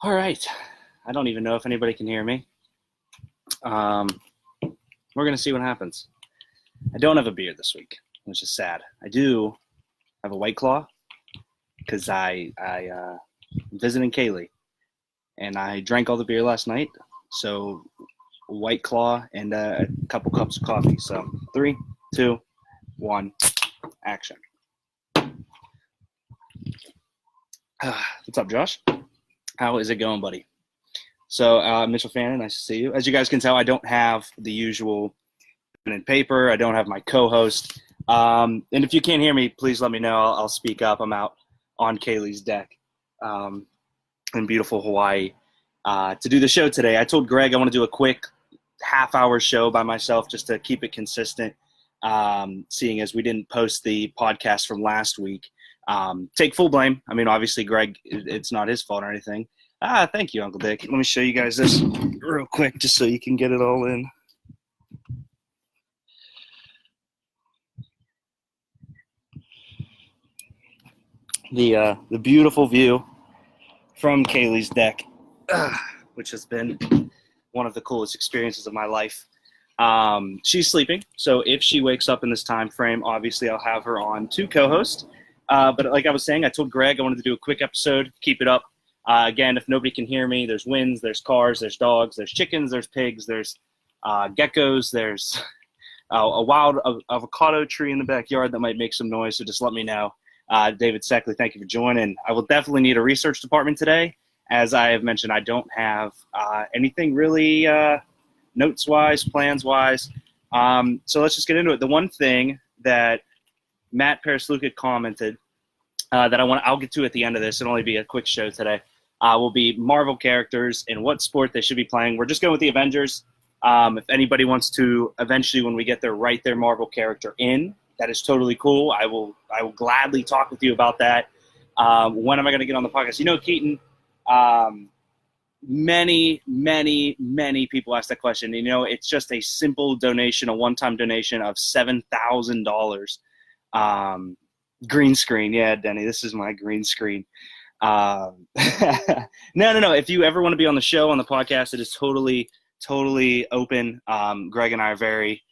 All right. I don't even know if anybody can hear me. We're going to see what happens. I don't have a beer this week, which is sad. I do have a White Claw because I'm visiting Kaylee, and I drank all the beer last night. So White Claw and a couple cups of coffee. So 3, 2, 1, action. What's up, Josh? How is it going, buddy? So Mitchell Fannin, nice to see you. As you guys can tell, I don't have the usual pen and paper. I don't have my co-host. And if you can't hear me, please let me know. I'll speak up. I'm out on Kaylee's deck in beautiful Hawaii to do the show today. I told Greg I want to do a quick half-hour show by myself just to keep it consistent, seeing as we didn't post the podcast from last week. Take full blame. I mean, obviously, Greg, it's not his fault or anything. Thank you, Uncle Dick. Let me show you guys this real quick just so you can get it all in. The beautiful view from Kaylee's deck, which has been one of the coolest experiences of my life. She's sleeping, so if she wakes up in this time frame, obviously I'll have her on to co-host. But like I was saying, I told Greg I wanted to do a quick episode, keep it up. Again, if nobody can hear me, there's winds, there's cars, there's dogs, there's chickens, there's pigs, there's geckos, there's a wild avocado tree in the backyard that might make some noise, so just let me know. David Seckley, thank you for joining. I will definitely need a research department today. As I have mentioned, I don't have anything really notes-wise, plans-wise. So let's just get into it. The one thing that Matt Parasluka commented that I'll get to at the end of this. It'll only be a quick show today. Will be Marvel characters and what sport they should be playing. We're just going with the Avengers. If anybody wants to eventually, when we get there, write their Marvel character in, that is totally cool. I will gladly talk with you about that. When am I going to get on the podcast? You know, Keaton, many people ask that question. You know, it's just a simple donation, a one-time donation of $7,000. Green screen. Yeah, Denny, this is my green screen. No. If you ever want to be on the show, on the podcast, it is totally open. Greg and I are very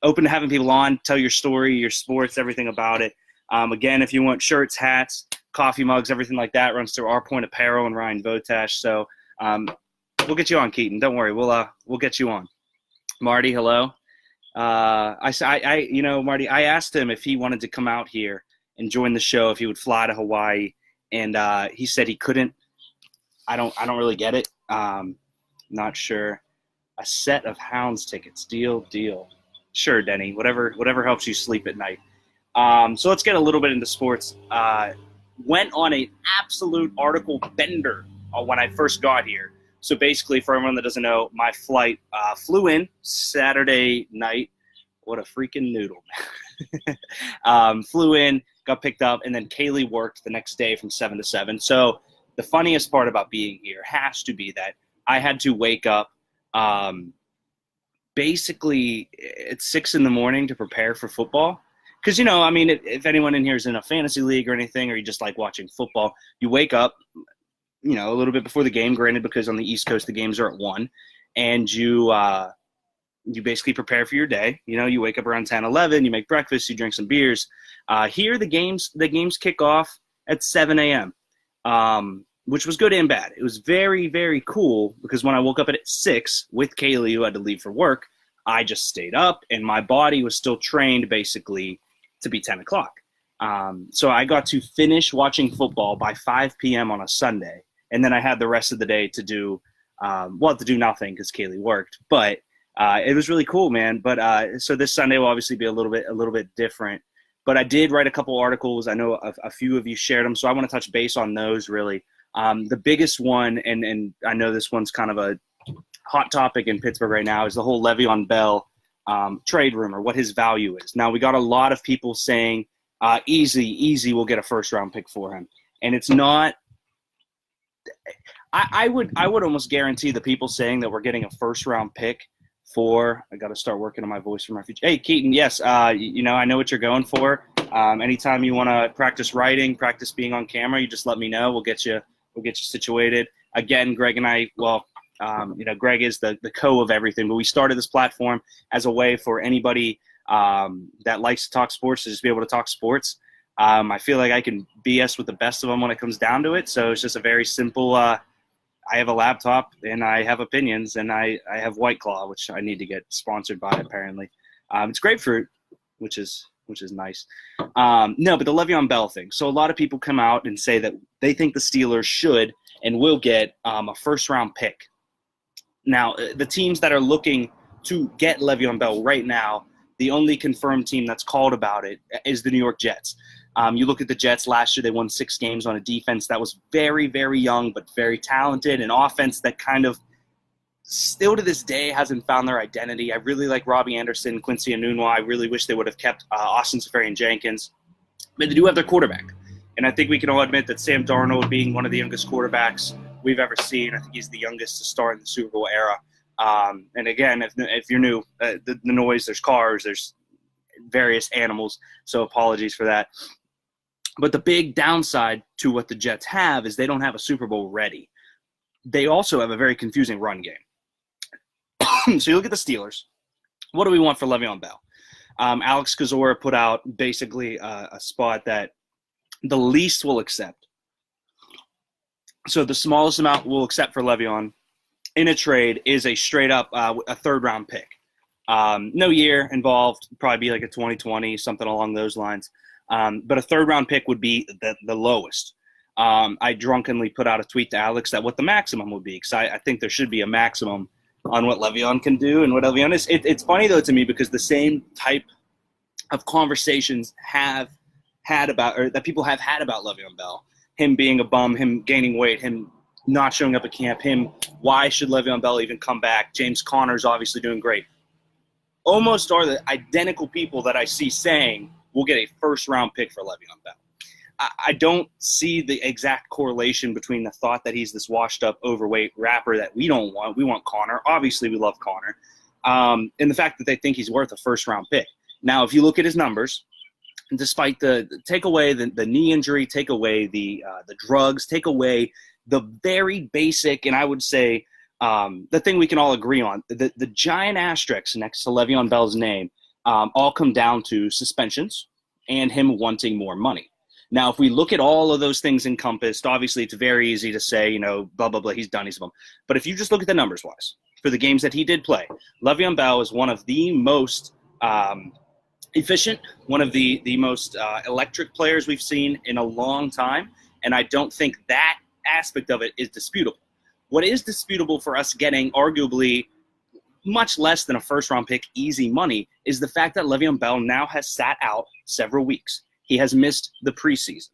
open to having people on, tell your story, your sports, everything about it. Again, if you want shirts, hats, coffee mugs, everything like that runs through Our Point Apparel and Ryan Votash. So we'll get you on, Keaton. Don't worry, we'll get you on. Marty, hello. Marty, I asked him if he wanted to come out here and join the show, if he would fly to Hawaii, and he said he couldn't. I don't really get it. Not sure. A set of Hounds tickets, deal. Sure, Denny. Whatever helps you sleep at night. So let's get a little bit into sports. Went on an absolute article bender when I first got here. So basically, for everyone that doesn't know, my flight flew in Saturday night. What a freaking noodle. Flew in, got picked up, and then Kaylee worked the next day from 7 to 7. So the funniest part about being here has to be that I had to wake up basically at 6 in the morning to prepare for football. Because, if anyone in here is in a fantasy league or anything, or you just like watching football, you wake up, a little bit before the game, granted, because on the East Coast the games are at 1, and you basically prepare for your day. You wake up around 10, 11, you make breakfast, you drink some beers. Here the games kick off at 7 a.m., which was good and bad. It was very, very cool because when I woke up at 6 with Kaylee, who had to leave for work, I just stayed up, and my body was still trained basically to be 10 o'clock. So I got to finish watching football by 5 p.m. on a Sunday. And then I had the rest of the day to do nothing because Kaylee worked. But it was really cool, man. But so this Sunday will obviously be a little bit different. But I did write a couple articles. I know a few of you shared them, so I want to touch base on those really. The biggest one, and I know this one's kind of a hot topic in Pittsburgh right now, is the whole Le'Veon Bell trade rumor, what his value is. Now, we got a lot of people saying easy we'll get a first-round pick for him. And it's not – I would almost guarantee the people saying that we're getting a first-round pick for – I got to start working on my voice for my future. Hey, Keaton, yes, I know what you're going for. Anytime you want to practice writing, practice being on camera, you just let me know. We'll get you We'll get you situated. Again, Greg and I, Greg is the co of everything, but we started this platform as a way for anybody that likes to talk sports to just be able to talk sports. I feel like I can BS with the best of them when it comes down to it. So it's just a very simple, I have a laptop and I have opinions and I have White Claw, which I need to get sponsored by apparently. It's grapefruit, which is nice. No, but the Le'Veon Bell thing. So a lot of people come out and say that they think the Steelers should and will get a first-round pick. Now, the teams that are looking to get Le'Veon Bell right now, the only confirmed team that's called about it is the New York Jets. You look at the Jets last year, they won 6 games on a defense that was very, very young but very talented, an offense that kind of still to this day hasn't found their identity. I really like Robbie Anderson, Quincy Enunwa. I really wish they would have kept Austin Seferian-Jenkins. But they do have their quarterback. And I think we can all admit that Sam Darnold, being one of the youngest quarterbacks we've ever seen, I think he's the youngest to start in the Super Bowl era. And again, if you're new, the noise, there's cars, there's various animals, so apologies for that. But the big downside to what the Jets have is they don't have a Super Bowl ready. They also have a very confusing run game. So you look at the Steelers. What do we want for Le'Veon Bell? Alex Kozora put out basically a spot that the least will accept. So the smallest amount we'll accept for Le'Veon in a trade is a straight-up a third-round pick. No year involved, probably be like a 2020, something along those lines. But a third-round pick would be the lowest. I drunkenly put out a tweet to Alex that what the maximum would be, because I think there should be a maximum on what Le'Veon can do and what Le'Veon is. It's funny, though, to me, because the same type of conversations that people have had about Le'Veon Bell, him being a bum, him gaining weight, him not showing up at camp, why should Le'Veon Bell even come back? James Conner's obviously doing great. Almost are the identical people that I see saying we'll get a first-round pick for Le'Veon Bell. I don't see the exact correlation between the thought that he's this washed-up, overweight rapper that we don't want. We want Conner. Obviously, we love Conner. And the fact that they think he's worth a first-round pick. Now, if you look at his numbers, despite take away the knee injury, take away the drugs, take away the very basic, and I would say the thing we can all agree on, the giant asterisks next to Le'Veon Bell's name all come down to suspensions and him wanting more money. Now, if we look at all of those things encompassed, obviously it's very easy to say, blah, blah, blah, he's done, he's a bum. But if you just look at the numbers-wise, for the games that he did play, Le'Veon Bell is one of the most efficient, one of the most electric players we've seen in a long time, and I don't think that aspect of it is disputable. What is disputable for us getting arguably much less than a first-round pick, easy money, is the fact that Le'Veon Bell now has sat out several weeks. He has missed the preseason.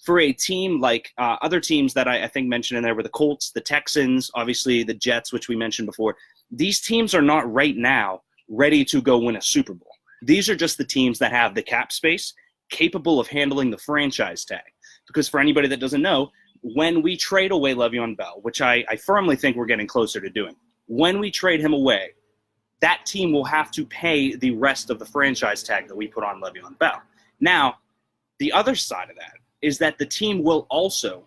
For a team like other teams that I think mentioned in there were the Colts, the Texans, obviously the Jets, which we mentioned before, these teams are not right now ready to go win a Super Bowl. These are just the teams that have the cap space capable of handling the franchise tag. Because for anybody that doesn't know, when we trade away Le'Veon Bell, which I firmly think we're getting closer to doing, when we trade him away, that team will have to pay the rest of the franchise tag that we put on Le'Veon Bell. Now, the other side of that is that the team will also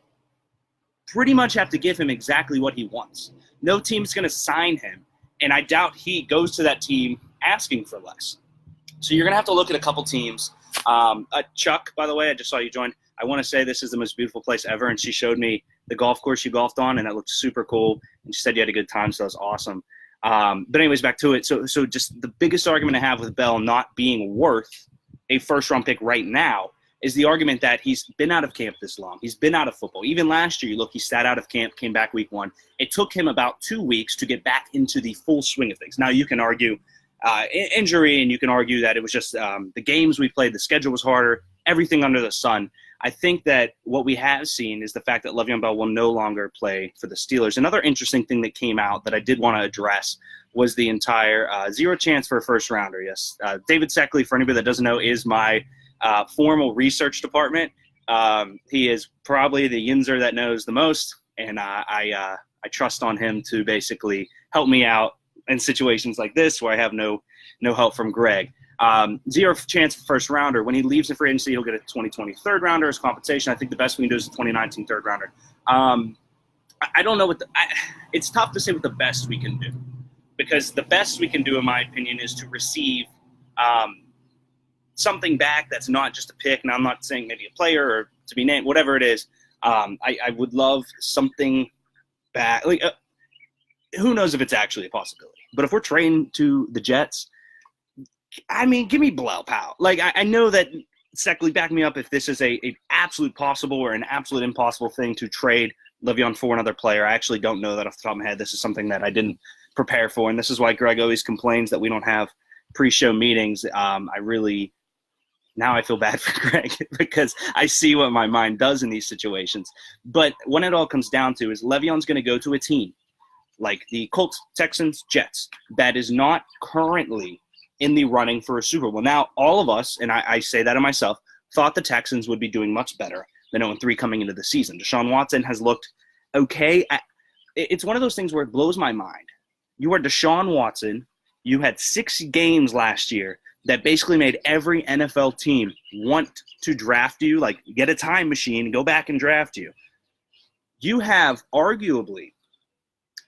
pretty much have to give him exactly what he wants. No team's going to sign him, and I doubt he goes to that team asking for less. So you're going to have to look at a couple teams. Chuck, by the way, I just saw you join. I want to say this is the most beautiful place ever, and she showed me the golf course you golfed on, and that looked super cool, and she said you had a good time, so that was awesome. But anyways, back to it. So just the biggest argument I have with Bell not being worth a first-round pick right now is the argument that he's been out of camp this long. He's been out of football. Even last year, he sat out of camp, came back week 1. It took him about 2 weeks to get back into the full swing of things. Now, you can argue injury, and you can argue that it was just the games we played, the schedule was harder, everything under the sun. I think that what we have seen is the fact that Le'Veon Bell will no longer play for the Steelers. Another interesting thing that came out that I did want to address was the entire zero chance for a first-rounder. Yes, David Seckley, for anybody that doesn't know, is my formal research department. He is probably the yinzer that knows the most, and I trust on him to basically help me out in situations like this where I have no help from Greg. Zero chance for first rounder. When he leaves in free agency, he'll get a 2020 third rounder as compensation. I think the best we can do is a 2019 third rounder. I don't know it's tough to say what the best we can do, because the best we can do, in my opinion, is to receive something back that's not just a pick. Now, I'm not saying maybe a player or to be named, whatever it is. I would love something back. Like, who knows if it's actually a possibility? But if we're trading to the Jets, I mean, give me Bilal Powell. Like, I know that Seckley, back me up if this is a absolute possible or an absolute impossible thing to trade Le'Veon for another player. I actually don't know that off the top of my head. This is something that I didn't prepare for, and this is why Greg always complains that we don't have pre-show meetings. Now I feel bad for Greg because I see what my mind does in these situations. But when it all comes down to is Le'Veon's going to go to a team like the Colts, Texans, Jets that is not currently in the running for a Super Bowl. Now, all of us, and I say that to myself, thought the Texans would be doing much better than 0-3 coming into the season. Deshaun Watson has looked okay. It's one of those things where it blows my mind. You are Deshaun Watson. You had 6 games last year that basically made every NFL team want to draft you, like get a time machine, go back and draft you. You have arguably,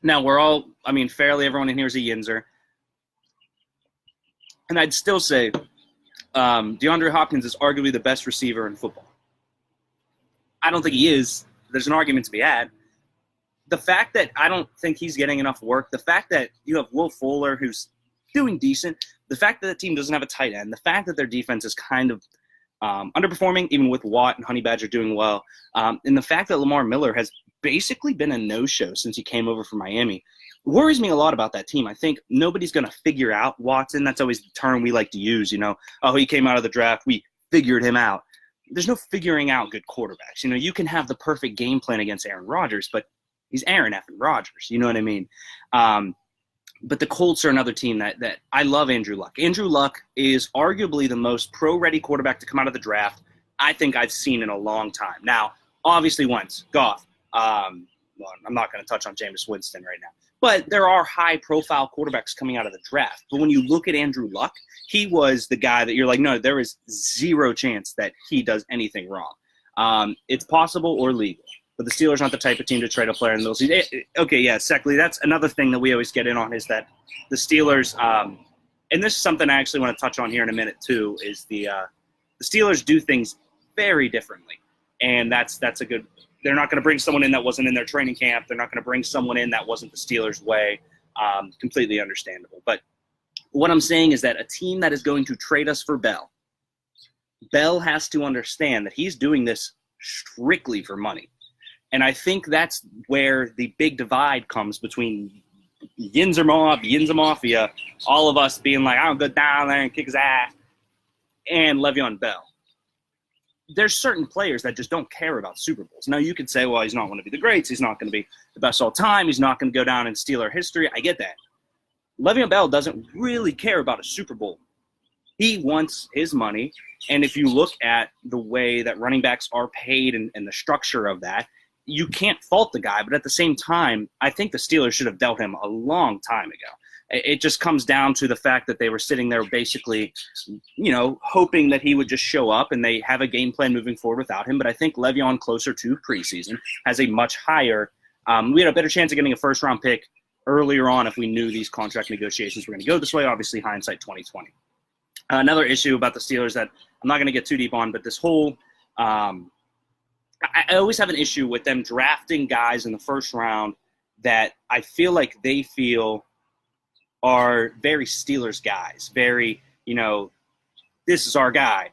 now fairly everyone in here is a Yinzer. And I'd still say DeAndre Hopkins is arguably the best receiver in football. I don't think he is. There's an argument to be had. The fact that I don't think he's getting enough work, the fact that you have Will Fuller who's doing decent, the fact that the team doesn't have a tight end, the fact that their defense is kind of underperforming, even with Watt and Honey Badger doing well, and the fact that Lamar Miller has basically been a no-show since he came over from Miami worries me a lot about that team. I think nobody's going to figure out Watson. That's always the term we like to use, Oh, he came out of the draft. We figured him out. There's no figuring out good quarterbacks. You can have the perfect game plan against Aaron Rodgers, but he's Aaron effing Rodgers. You know what I mean? But the Colts are another team that I love Andrew Luck. Andrew Luck is arguably the most pro-ready quarterback to come out of the draft I think I've seen in a long time. Now, obviously Wentz, Goff. I'm not going to touch on Jameis Winston right now. But there are high-profile quarterbacks coming out of the draft. But when you look at Andrew Luck, he was the guy that you're like, no, there is zero chance that he does anything wrong. It's possible or legal. But the Steelers aren't the type of team to trade a player in the middle season. Okay, yeah, Seckley, that's another thing that we always get in on is that the Steelers, and this is something I actually want to touch on here in a minute too, is the Steelers do things very differently. And that's a good – they're not going to bring someone in that wasn't in their training camp. They're not going to bring someone in that wasn't the Steelers' way. Completely understandable. But what I'm saying is that a team that is going to trade us for Bell has to understand that he's doing this strictly for money. And I think that's where the big divide comes between Yinzer Mob, Yinzer Mafia, all of us being like, I'll go down there and kick his ass, and Le'Veon Bell. There's certain players that just don't care about Super Bowls. Now, you could say, well, he's not going to be the greats. He's not going to be the best all time. He's not going to go down in Steeler history. I get that. Le'Veon Bell doesn't really care about a Super Bowl. He wants his money. And if you look at the way that running backs are paid and the structure of that, you can't fault the guy. But at the same time, I think the Steelers should have dealt him a long time ago. It just comes down to the fact that they were sitting there basically, hoping that he would just show up and they have a game plan moving forward without him. But I think Le'Veon, closer to preseason, has a much higher we had a better chance of getting a first-round pick earlier on if we knew these contract negotiations were going to go this way. Obviously, hindsight 2020. Another issue about the Steelers that I'm not going to get too deep on, but this whole I always have an issue with them drafting guys in the first round that I feel like they feel are very Steelers guys, very, this is our guy.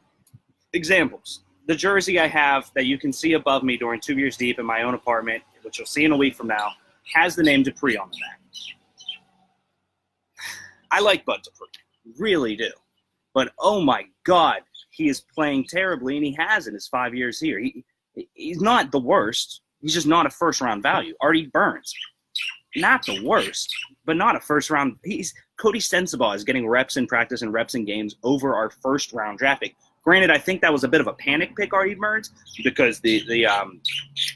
Examples. The jersey I have that you can see above me during 2 years deep in my own apartment, which you'll see in a week from now, has the name Dupree on the back. I like Bud Dupree, really do. But, oh my God, he is playing terribly, and he has in his 5 years here. He's not the worst. He's just not a first-round value. Artie Burns, not the worst, but not a first-round. Cody Sensabaugh is getting reps in practice and reps in games over our first-round draft pick. Granted, I think that was a bit of a panic pick, Artie Burns, because the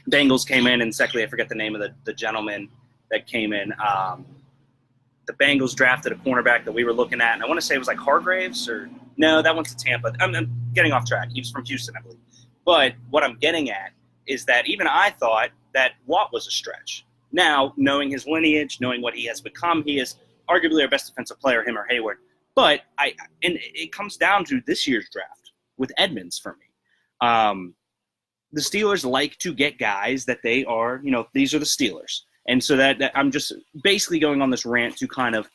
Bengals came in, and secondly, I forget the name of the gentleman that came in. the Bengals drafted a cornerback that we were looking at, and I want to say it was like Hargraves or no, that one's to Tampa. I'm getting off track. He was from Houston, I believe. But what I'm getting at is that even I thought that Watt was a stretch. Now, knowing his lineage, knowing what he has become, he is arguably our best defensive player, him or Hayward. But and it comes down to this year's draft with Edmonds for me. The Steelers like to get guys that they are, these are the Steelers. And so that I'm just basically going on this rant to kind of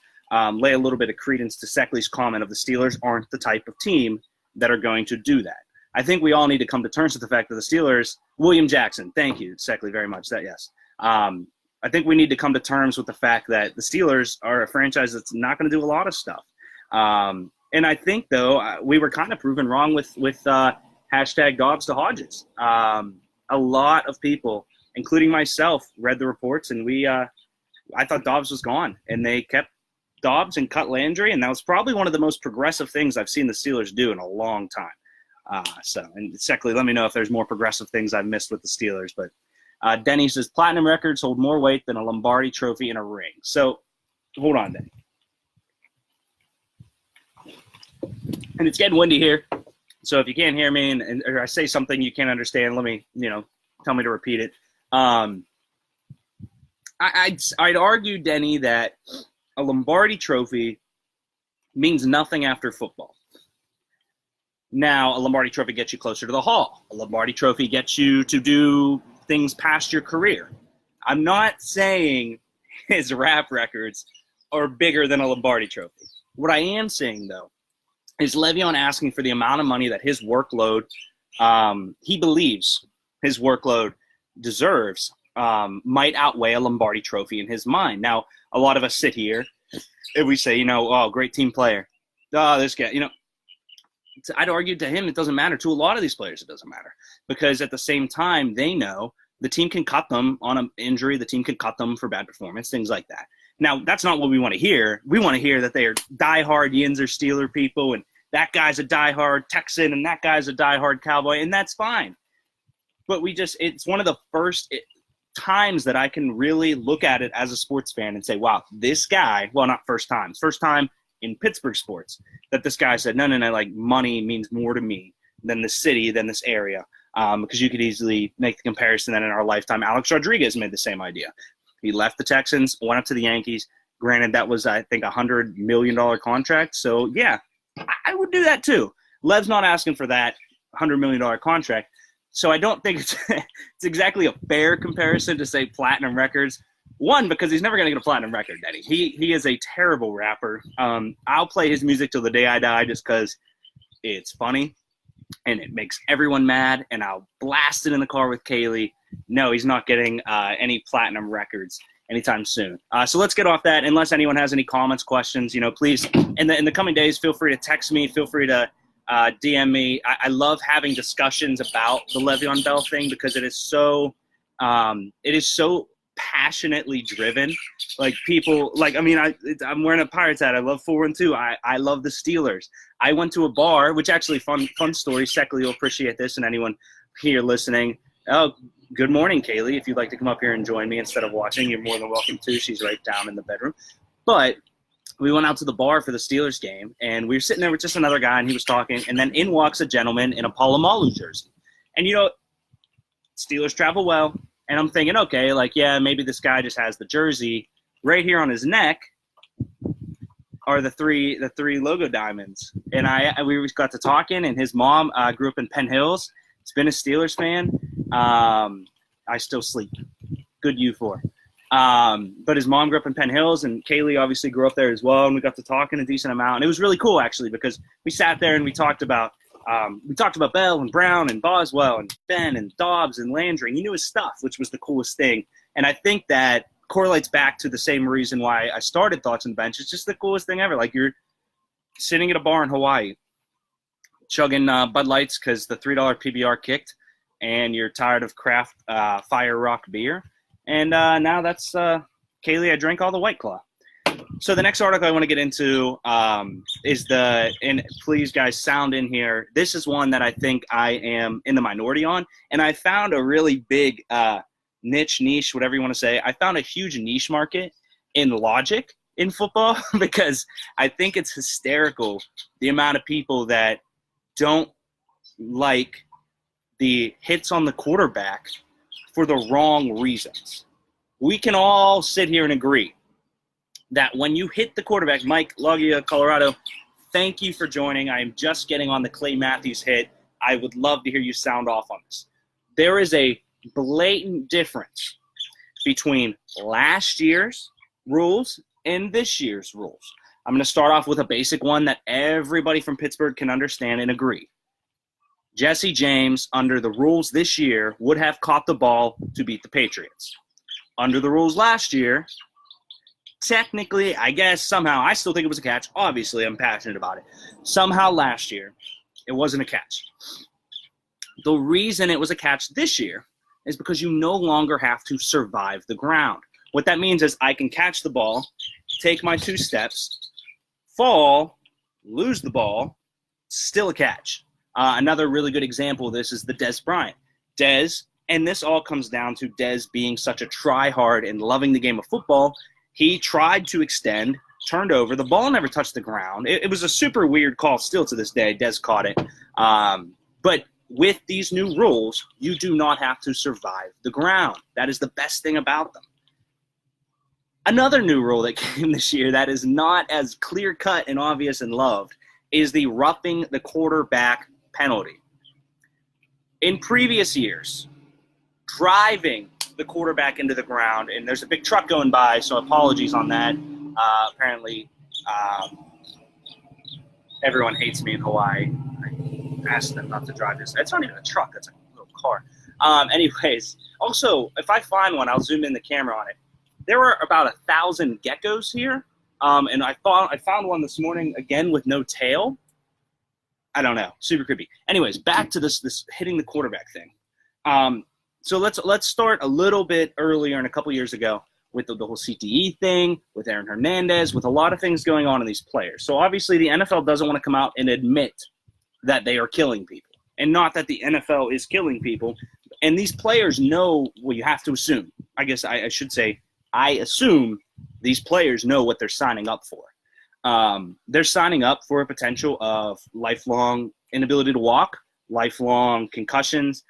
lay a little bit of credence to Seckley's comment of the Steelers aren't the type of team that are going to do that. I think we all need to come to terms with the fact that the Steelers, William Jackson, thank you, Seckley, very much. That yes. I think we need to come to terms with the fact that the Steelers are a franchise that's not going to do a lot of stuff. And I think, though, we were kind of proven wrong with hashtag Dobbs to Hodges. A lot of people, including myself, read the reports, and I thought Dobbs was gone. And they kept Dobbs and cut Landry, and that was probably one of the most progressive things I've seen the Steelers do in a long time. And Seckley, let me know if there's more progressive things I've missed with the Steelers. But Denny says, platinum records hold more weight than a Lombardi trophy and a ring. So hold on, Denny. And it's getting windy here. So if you can't hear me or I say something you can't understand, let me, tell me to repeat it. I'd argue, Denny, that a Lombardi trophy means nothing after football. Now, a Lombardi trophy gets you closer to the Hall. A Lombardi trophy gets you to do things past your career. I'm not saying his rap records are bigger than a Lombardi trophy. What I am saying, though, is Le'Veon asking for the amount of money that his workload, he believes his workload deserves, might outweigh a Lombardi trophy in his mind. Now, a lot of us sit here and we say, great team player. Oh, this guy, I'd argue to him it doesn't matter. To a lot of these players, it doesn't matter. Because at the same time, they know the team can cut them on an injury. The team can cut them for bad performance, things like that. Now, that's not what we want to hear. We want to hear that they are diehard Yinzer Steeler people, and that guy's a diehard Texan, and that guy's a diehard Cowboy, and that's fine. But it's one of the first times that I can really look at it as a sports fan and say, wow, this guy, well, not first time in Pittsburgh sports, that this guy said, no, like money means more to me than the city, than this area. Because you could easily make the comparison that in our lifetime, Alex Rodriguez made the same idea. He left the Texans, went up to the Yankees. Granted, that was, I think, a $100 million contract. So, yeah, I would do that too. Lev's not asking for that $100 million contract. So I don't think it's exactly a fair comparison to say platinum records. One, because he's never going to get a platinum record, Eddie. He is a terrible rapper. I'll play his music till the day I die just because it's funny and it makes everyone mad, and I'll blast it in the car with Kaylee. No, he's not getting any platinum records anytime soon. So let's get off that. Unless anyone has any comments, questions, please, in the coming days, feel free to text me. Feel free to DM me. I love having discussions about the Le'Veon Bell thing because it is so passionately driven. Like people, I'm wearing a Pirates hat. I love 4-1-2. I love the Steelers. I went to a bar, which actually fun story. Seckley will appreciate this, and anyone here listening. Oh, good morning, Kaylee. If you'd like to come up here and join me instead of watching, you're more than welcome to. She's right down in the bedroom. But we went out to the bar for the Steelers game, and we were sitting there with just another guy, and he was talking, and then in walks a gentleman in a Palomalu jersey. And, Steelers travel well, and I'm thinking, okay, maybe this guy just has the jersey. Right here on his neck are the three logo diamonds. And we got to talking, and his mom grew up in Penn Hills. He's been a Steelers fan. I still sleep. Good you for. But his mom grew up in Penn Hills, and Kaylee obviously grew up there as well, and we got to talking a decent amount. And it was really cool, actually, because we sat there and we talked about Bell and Brown and Boswell and Ben and Dobbs and Landry. And he knew his stuff, which was the coolest thing. And I think that correlates back to the same reason why I started Thoughts on the Bench. It's just the coolest thing ever. Like, you're sitting at a bar in Hawaii, chugging Bud Lights because the $3 PBR kicked, and you're tired of craft Fire Rock beer. And now that's Kaylee. I drank all the White Claw. So the next article I want to get into is and please, guys, sound in here. This is one that I think I am in the minority on, and I found a really big niche, whatever you want to say. I found a huge niche market in Logic. in football because I think it's hysterical the amount of people that don't like the hits on the quarterback for the wrong reasons. We can all sit here and agree that when you hit the quarterback, Mike Logia, Colorado, thank you for joining. I am just getting on the Clay Matthews hit. I would love to hear you sound off on this. There is a blatant difference between last year's rules and this year's rules. I'm going to start off with a basic one that everybody from Pittsburgh can understand and agree. Jesse James, under the rules this year, would have caught the ball to beat the Patriots. Under the rules last year, technically, I guess somehow, I still think it was a catch. Obviously, I'm passionate about it. Somehow last year, it wasn't a catch. The reason it was a catch this year is because you no longer have to survive the ground. What that means is I can catch the ball, take my 2 steps, fall, lose the ball, still a catch. Another really good example of this is the Dez Bryant. Dez, and this all comes down to Dez being such a try-hard and loving the game of football. He tried to extend, turned over. The ball never touched the ground. It was a super weird call still to this day. Dez caught it. But with these new rules, you do not have to survive the ground. That is the best thing about them. Another new rule that came this year that is not as clear-cut and obvious and loved is the roughing the quarterback penalty. In previous years, driving the quarterback into the ground, and there's a big truck going by, so apologies on that. Apparently, everyone hates me in Hawaii. I asked them not to drive this. It's not even a truck. It's a little car. Anyways, also, if I find one, I'll zoom in the camera on it. There were about 1,000 geckos here, and I found one this morning, again, with no tail. I don't know. Super creepy. Anyways, back to this hitting the quarterback thing. So let's start a little bit earlier and a couple years ago with the whole CTE thing, with Aaron Hernandez, with a lot of things going on in these players. So obviously the NFL doesn't want to come out and admit that they are killing people, and not that the NFL is killing people. And these players know, well, you have to assume. I guess I should say I assume these players know what they're signing up for. They're signing up for a potential of lifelong inability to walk, lifelong concussions,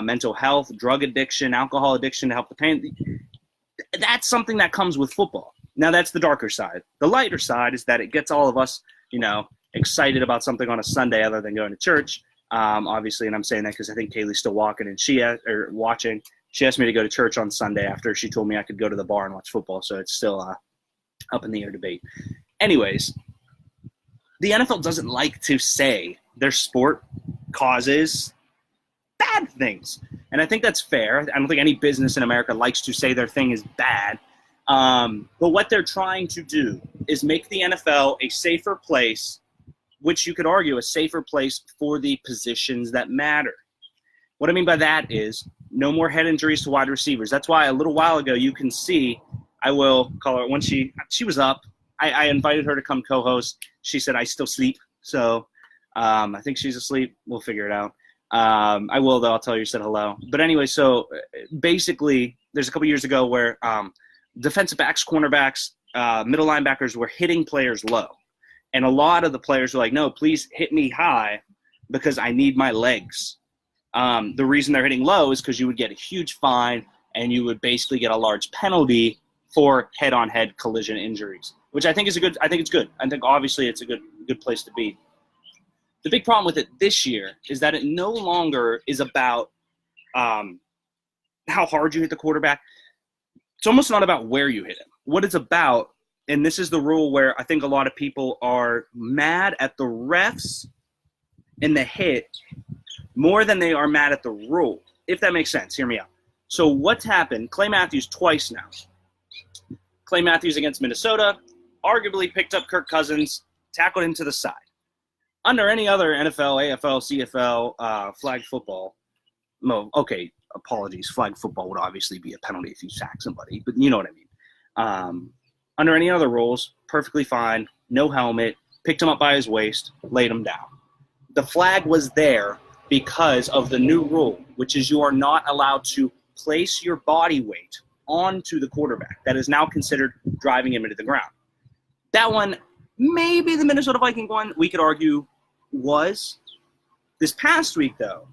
mental health, drug addiction, alcohol addiction to help the pain. That's something that comes with football. Now, that's the darker side. The lighter side is that it gets all of us, excited about something on a Sunday other than going to church. Obviously, and I'm saying that because I think Kaylee's still watching. She asked me to go to church on Sunday after she told me I could go to the bar and watch football, so it's still up in the air debate. Anyways, the NFL doesn't like to say their sport causes bad things. And I think that's fair. I don't think any business in America likes to say their thing is bad. But what they're trying to do is make the NFL a safer place, which you could argue a safer place for the positions that matter. What I mean by that is no more head injuries to wide receivers. That's why a little while ago you can see, I will call her, when she was up, I invited her to come co-host. She said, I still sleep. So I think she's asleep. We'll figure it out. I will, though. I'll tell her you said hello. But anyway, so basically there's a couple years ago where defensive backs, cornerbacks, middle linebackers were hitting players low. And a lot of the players were like, no, please hit me high because I need my legs. The reason they're hitting low is because you would get a huge fine and you would basically get a large penalty for head-on-head collision injuries, which I think is I think it's good. I think obviously it's a good place to be. The big problem with it this year is that it no longer is about how hard you hit the quarterback. It's almost not about where you hit him. What it's about, and this is the rule where I think a lot of people are mad at the refs and the hit more than they are mad at the rule, if that makes sense. Hear me out. So what's happened, Clay Matthews twice now. Clay Matthews against Minnesota, arguably picked up Kirk Cousins, tackled him to the side. Under any other NFL, AFL, CFL, flag football, apologies, flag football would obviously be a penalty if you sack somebody, but you know what I mean. Under any other rules, perfectly fine, no helmet, picked him up by his waist, laid him down. The flag was there because of the new rule, which is you are not allowed to place your body weight onto the quarterback. That is now considered driving him into the ground. That one, maybe the Minnesota Viking one, we could argue was. This past week, though,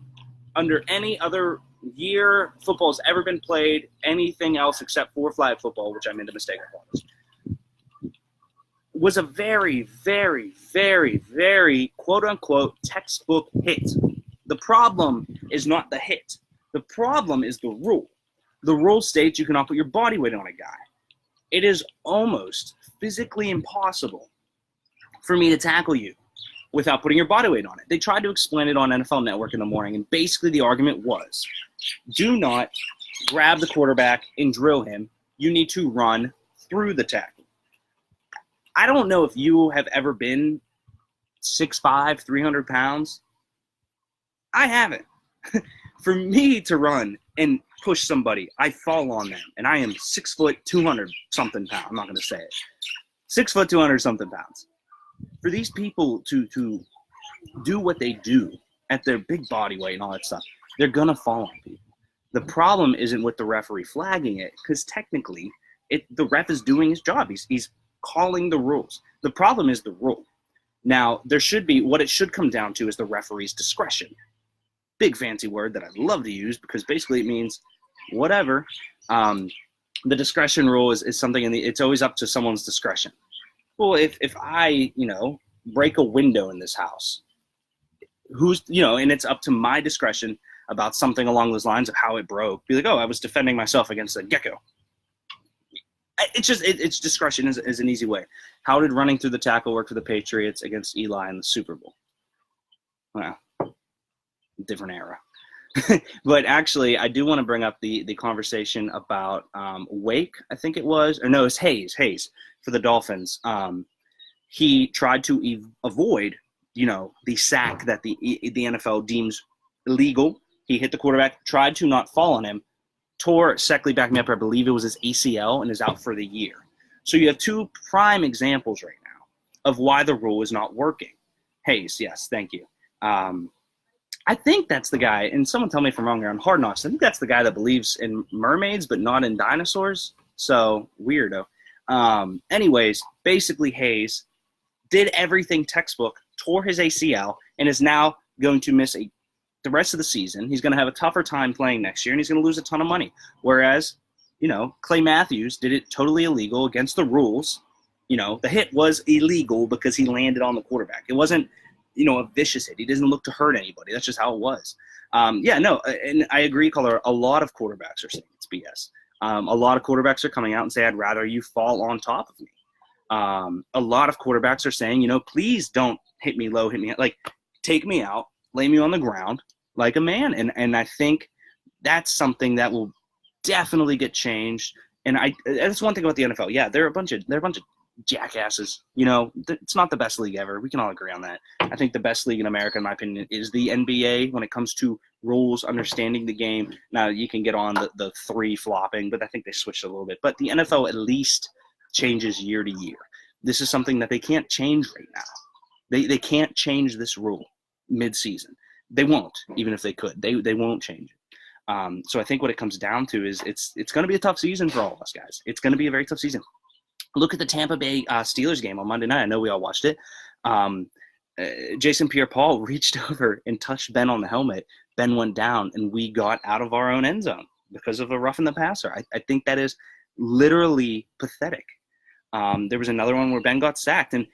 under any other year football's ever been played, anything else except for flag football, which I made the mistake of, was a very, very, very, very quote-unquote textbook hit. The problem is not the hit. The problem is the rule. The rule states you cannot put your body weight on a guy. It is almost physically impossible for me to tackle you without putting your body weight on it. They tried to explain it on NFL Network in the morning, and basically the argument was, do not grab the quarterback and drill him. You need to run through the tackle. I don't know if you have ever been 6'5", 300 pounds. I haven't. For me to run and push somebody, I fall on them, and I am 6 foot 200 something pounds. I'm not going to say it. 6 foot 200 something pounds. For these people to do what they do at their big body weight and all that stuff, they're going to fall on people. The problem isn't with the referee flagging it, because technically the ref is doing his job. He's calling the rules. The problem is the rule. Now, what it should come down to is the referee's discretion. Big fancy word that I'd love to use, because basically it means whatever. The discretion rule is something it's always up to someone's discretion. Well, if I, break a window in this house, and it's up to my discretion about something along those lines of how it broke, be like, oh, I was defending myself against a gecko. It's discretion is an easy way. How did running through the tackle work for the Patriots against Eli in the Super Bowl? Well, different era. But actually, I do want to bring up the conversation about Wake, I think it was. Or no, it's Hayes for the Dolphins. He tried to avoid, the sack that the NFL deems illegal. He hit the quarterback, tried to not fall on him, tore, Seckley back me up, I believe it was his ACL, and is out for the year. So you have two prime examples right now of why the rule is not working. Hayes, yes, thank you. I think that's the guy, and someone tell me if I'm wrong here, on Hard Knocks, I think that's the guy that believes in mermaids but not in dinosaurs. So, weirdo. Anyways, basically Hayes did everything textbook, tore his ACL, and is now going to miss the rest of the season. He's going to have a tougher time playing next year, and he's going to lose a ton of money. Whereas, Clay Matthews did it totally illegal against the rules. The hit was illegal because he landed on the quarterback. It wasn't a vicious hit. He doesn't look to hurt anybody. That's just how it was. And I agree, Color. A lot of quarterbacks are saying it's BS. A lot of quarterbacks are coming out and say, I'd rather you fall on top of me. A lot of quarterbacks are saying, please don't hit me low, take me out, lay me on the ground like a man. And I think that's something that will definitely get changed. And that's one thing about the NFL. Yeah, they're a bunch of jackasses. It's not the best league ever. We can all agree on that. I think the best league in America, in my opinion, is the NBA when it comes to rules, understanding the game. Now, you can get on the three flopping, but I think they switched a little bit. But the NFL at least changes year to year. This is something that they can't change right now. They can't change this rule mid-season. They won't, even if they could. They won't change it. So I think what it comes down to is it's going to be a tough season for all of us guys. It's going to be a very tough season. Look at the Tampa Bay Steelers game on Monday night. I know we all watched it. Jason Pierre-Paul reached over and touched Ben on the helmet. Ben went down, and we got out of our own end zone because of a roughing the passer. I think that is literally pathetic. There was another one where Ben got sacked, and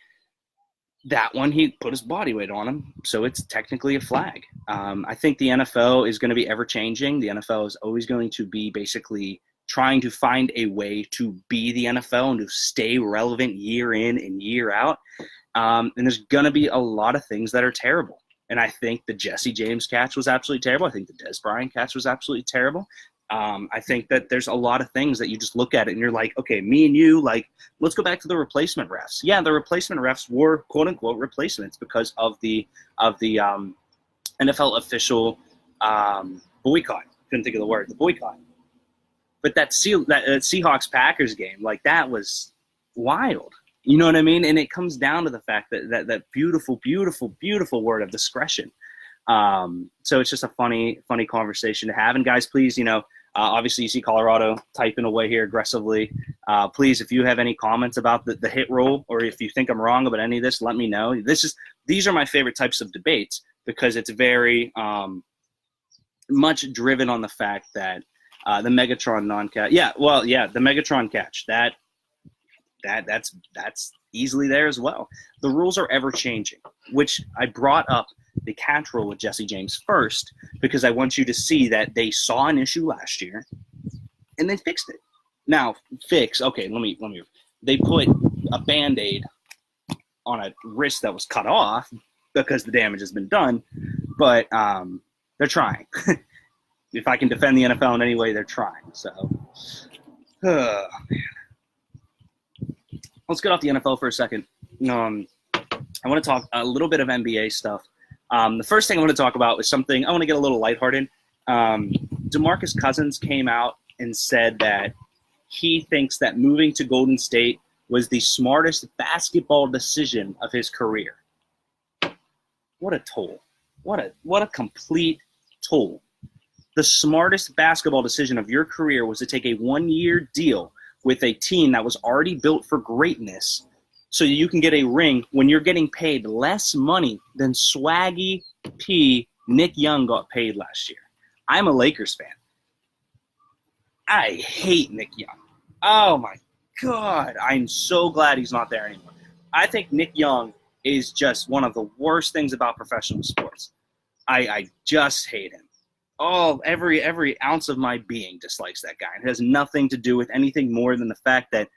that one he put his body weight on him, so it's technically a flag. I think the NFL is going to be ever-changing. The NFL is always going to be basically trying to find a way to be the NFL and to stay relevant year in and year out. And there's going to be a lot of things that are terrible. And I think the Jesse James catch was absolutely terrible. I think the Des Bryant catch was absolutely terrible. I think that there's a lot of things that you just look at it and you're like, okay, me and you, let's go back to the replacement refs. Yeah, the replacement refs were quote unquote replacements because of the NFL official boycott. Couldn't think of the word, the boycott. But that Seahawks-Packers game, that was wild. You know what I mean? And it comes down to the fact that beautiful, beautiful, beautiful word of discretion. So it's just a funny conversation to have. And guys, please, Obviously, you see Colorado typing away here aggressively. Please, if you have any comments about the hit rule, or if you think I'm wrong about any of this, let me know. These are my favorite types of debates because it's very much driven on the fact that the Megatron non-catch. Yeah, the Megatron catch. That's easily there as well. The rules are ever changing, which I brought up the catch rule with Jesse James first because I want you to see that they saw an issue last year and they fixed it. Now, okay, let me. They put a Band-Aid on a wrist that was cut off because the damage has been done, but they're trying. If I can defend the NFL in any way, they're trying. So, man. Let's get off the NFL for a second. I want to talk a little bit of NBA stuff. The first thing I want to talk about is something I want to get a little lighthearted. DeMarcus Cousins came out and said that he thinks that moving to Golden State was the smartest basketball decision of his career. What a toll. What a complete toll. The smartest basketball decision of your career was to take a 1-year deal with a team that was already built for greatness so you can get a ring when you're getting paid less money than Swaggy P. Nick Young got paid last year. I'm a Lakers fan. I hate Nick Young. Oh, my God. I'm so glad he's not there anymore. I think Nick Young is just one of the worst things about professional sports. I just hate him. Every ounce of my being dislikes that guy. It has nothing to do with anything more than the fact that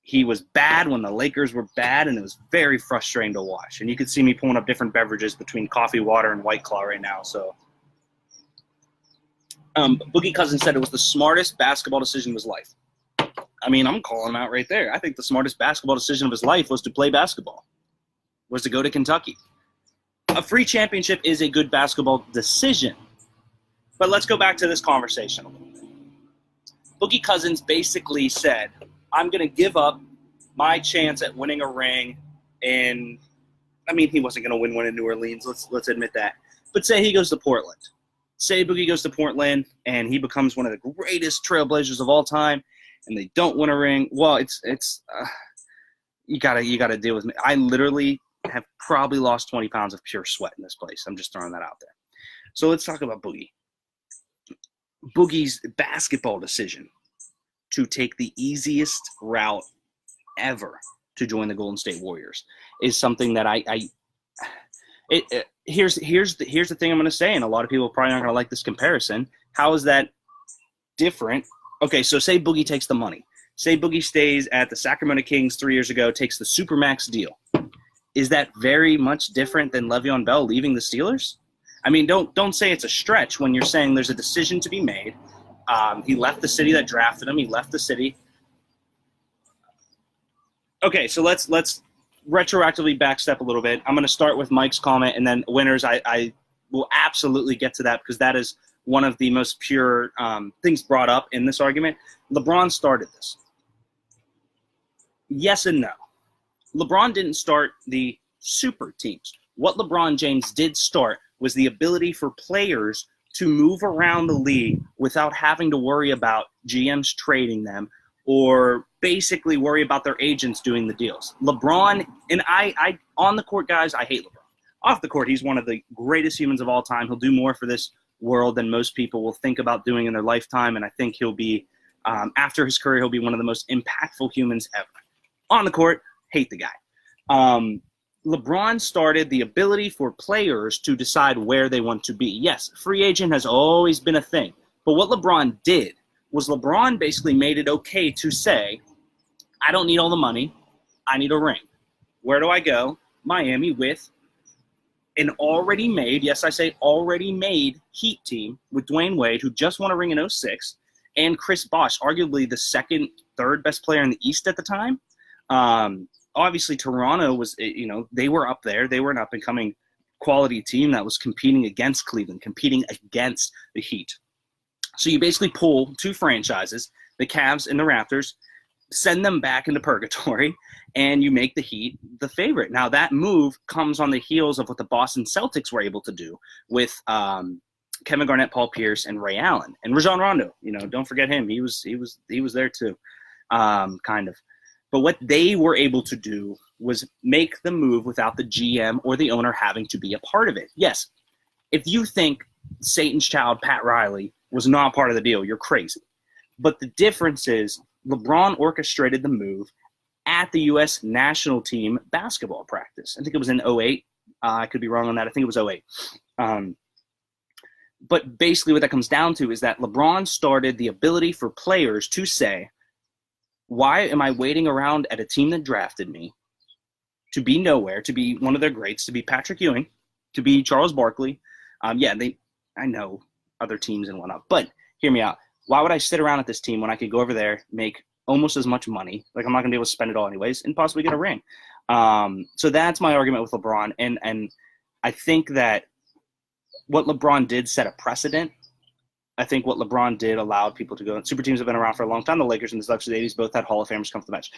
he was bad when the Lakers were bad, and it was very frustrating to watch. And you can see me pulling up different beverages between coffee, water, and White Claw right now. So, Boogie Cousins said it was the smartest basketball decision of his life. I mean, I'm calling him out right there. I think the smartest basketball decision of his life was to play basketball, was to go to Kentucky. A free championship is a good basketball decision. But let's go back to this conversation a little bit. Boogie Cousins basically said, I'm going to give up my chance at winning a ring in – I mean, he wasn't going to win one in New Orleans. Let's admit that. But say he goes to Portland. Say Boogie goes to Portland and he becomes one of the greatest trailblazers of all time and they don't win a ring. Well, you gotta deal with me. I literally have probably lost 20 pounds of pure sweat in this place. I'm just throwing that out there. So let's talk about Boogie. Boogie's basketball decision to take the easiest route ever to join the Golden State Warriors is something that here's the thing I'm going to say, and a lot of people probably aren't going to like this comparison. How is that different? Okay, so say Boogie takes the money. Say Boogie stays at the Sacramento Kings 3 years ago, takes the Supermax deal. Is that very much different than Le'Veon Bell leaving the Steelers? I mean, don't say it's a stretch when you're saying there's a decision to be made. He left the city that drafted him. He left the city. Okay, so let's retroactively backstep a little bit. I'm going to start with Mike's comment, and then winners, I will absolutely get to that because that is one of the most pure things brought up in this argument. LeBron started this. Yes and no. LeBron didn't start the super teams. What LeBron James did start was the ability for players to move around the league without having to worry about GMs trading them or basically worry about their agents doing the deals. LeBron, and I on the court, guys, I hate LeBron. Off the court, he's one of the greatest humans of all time. He'll do more for this world than most people will think about doing in their lifetime, and I think he'll be, after his career, he'll be one of the most impactful humans ever. On the court, hate the guy. LeBron started the ability for players to decide where they want to be. Yes, free agent has always been a thing. But what LeBron did was LeBron basically made it okay to say, I don't need all the money. I need a ring. Where do I go? Miami with an already made, yes, I say already made Heat team with Dwayne Wade, who just won a ring in 2006, and Chris Bosh, arguably the second, third best player in the East at the time. Obviously, Toronto was, they were up there. They were an up-and-coming quality team that was competing against Cleveland, competing against the Heat. So you basically pull two franchises, the Cavs and the Raptors, send them back into purgatory, and you make the Heat the favorite. Now, that move comes on the heels of what the Boston Celtics were able to do with Kevin Garnett, Paul Pierce, and Ray Allen, and Rajon Rondo. Don't forget him. He was there too, kind of. But what they were able to do was make the move without the GM or the owner having to be a part of it. Yes, if you think Satan's child, Pat Riley, was not part of the deal, you're crazy. But the difference is LeBron orchestrated the move at the U.S. national team basketball practice. I think it was in 2008. I could be wrong on that. I think it was 2008. But basically what that comes down to is that LeBron started the ability for players to say, why am I waiting around at a team that drafted me to be nowhere, to be one of their greats, to be Patrick Ewing, to be Charles Barkley? I know other teams and whatnot, but hear me out. Why would I sit around at this team when I could go over there, make almost as much money? Like, I'm not going to be able to spend it all anyways and possibly get a ring. So that's my argument with LeBron. And I think that what LeBron did set a precedent. I think what LeBron did allowed people to go. Super teams have been around for a long time. The Lakers and the Celtics in the 80s both had Hall of Famers come to the bench.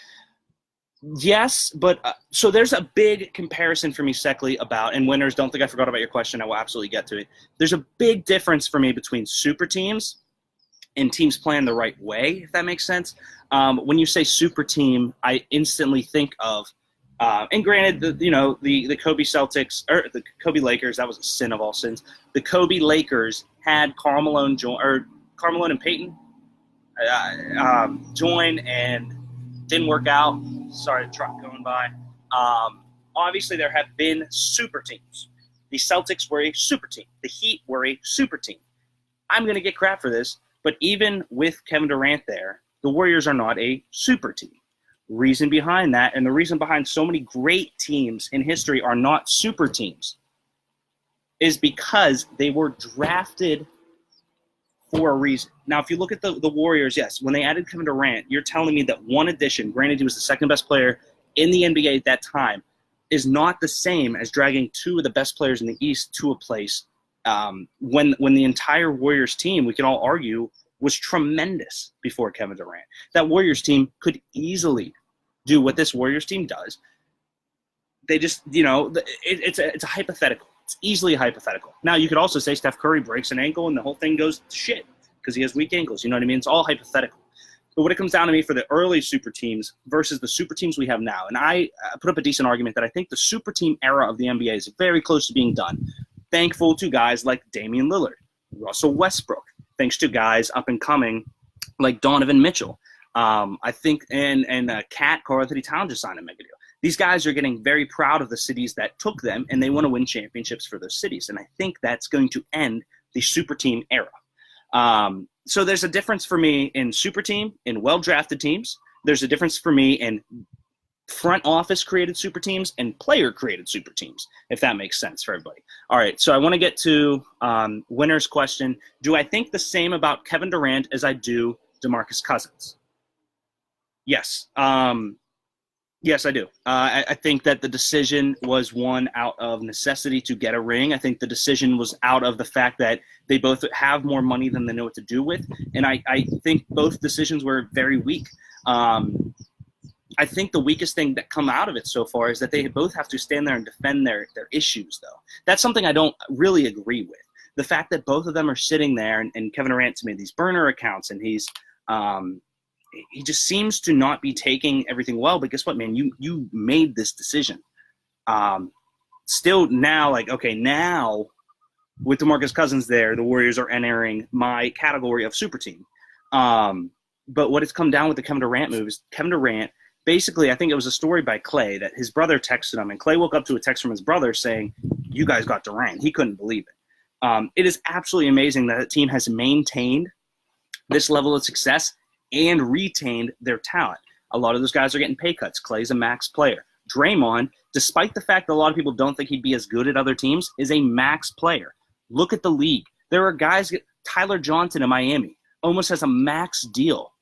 Yes, but so there's a big comparison for me, Seckley, about, and winners, don't think I forgot about your question. I will absolutely get to it. There's a big difference for me between super teams and teams playing the right way, if that makes sense. When you say super team, I instantly think of, and granted, the Kobe Celtics, or the Kobe Lakers, that was a sin of all sins. The Kobe Lakers had Karl Malone and Peyton join, and didn't work out. Sorry, the truck going by. Obviously, there have been super teams. The Celtics were a super team. The Heat were a super team. I'm going to get crap for this, but even with Kevin Durant there, the Warriors are not a super team. Reason behind that, and the reason behind so many great teams in history are not super teams, is because they were drafted for a reason. Now, if you look at the Warriors, yes, when they added Kevin Durant, you're telling me that one addition, granted he was the second best player in the NBA at that time, is not the same as dragging two of the best players in the East to a place when the entire Warriors team, we can all argue, was tremendous before Kevin Durant. That Warriors team could easily do what this Warriors team does. They just, it's a hypothetical. It's easily a hypothetical. Now, you could also say Steph Curry breaks an ankle and the whole thing goes to shit because he has weak ankles. You know what I mean? It's all hypothetical. But what it comes down to me for the early super teams versus the super teams we have now, and I put up a decent argument that I think the super team era of the NBA is very close to being done. Thankful to guys like Damian Lillard, Russell Westbrook, thanks to guys up and coming like Donovan Mitchell. I think, and Cat, Karl Anthony Towns just signed a mega deal. These guys are getting very proud of the cities that took them, and they want to win championships for those cities. And I think that's going to end the super team era. So there's a difference for me in super team, in well-drafted teams. There's a difference for me in front office created super teams and player created super teams, if that makes sense for everybody. All right, so I want to get to winner's question. Do I think the same about Kevin Durant as I do DeMarcus Cousins? Yes. Yes, I do. I think that the decision was one out of necessity to get a ring. I think the decision was out of the fact that they both have more money than they know what to do with. And I think both decisions were very weak. I think the weakest thing that come out of it so far is that they both have to stand there and defend their issues, though. That's something I don't really agree with. The fact that both of them are sitting there, and Kevin Durant's made these burner accounts, and he just seems to not be taking everything well. But guess what, man? You made this decision. Still now, now with DeMarcus Cousins there, the Warriors are entering my category of super team. But what it's come down with the Kevin Durant move is Kevin Durant, basically, I think it was a story by Clay that his brother texted him, and Clay woke up to a text from his brother saying, "You guys got Durant." He couldn't believe it. It is absolutely amazing that the team has maintained this level of success and retained their talent. A lot of those guys are getting pay cuts. Clay's a max player. Draymond, despite the fact that a lot of people don't think he'd be as good at other teams, is a max player. Look at the league. There are guys, Tyler Johnson in Miami, almost has a max deal,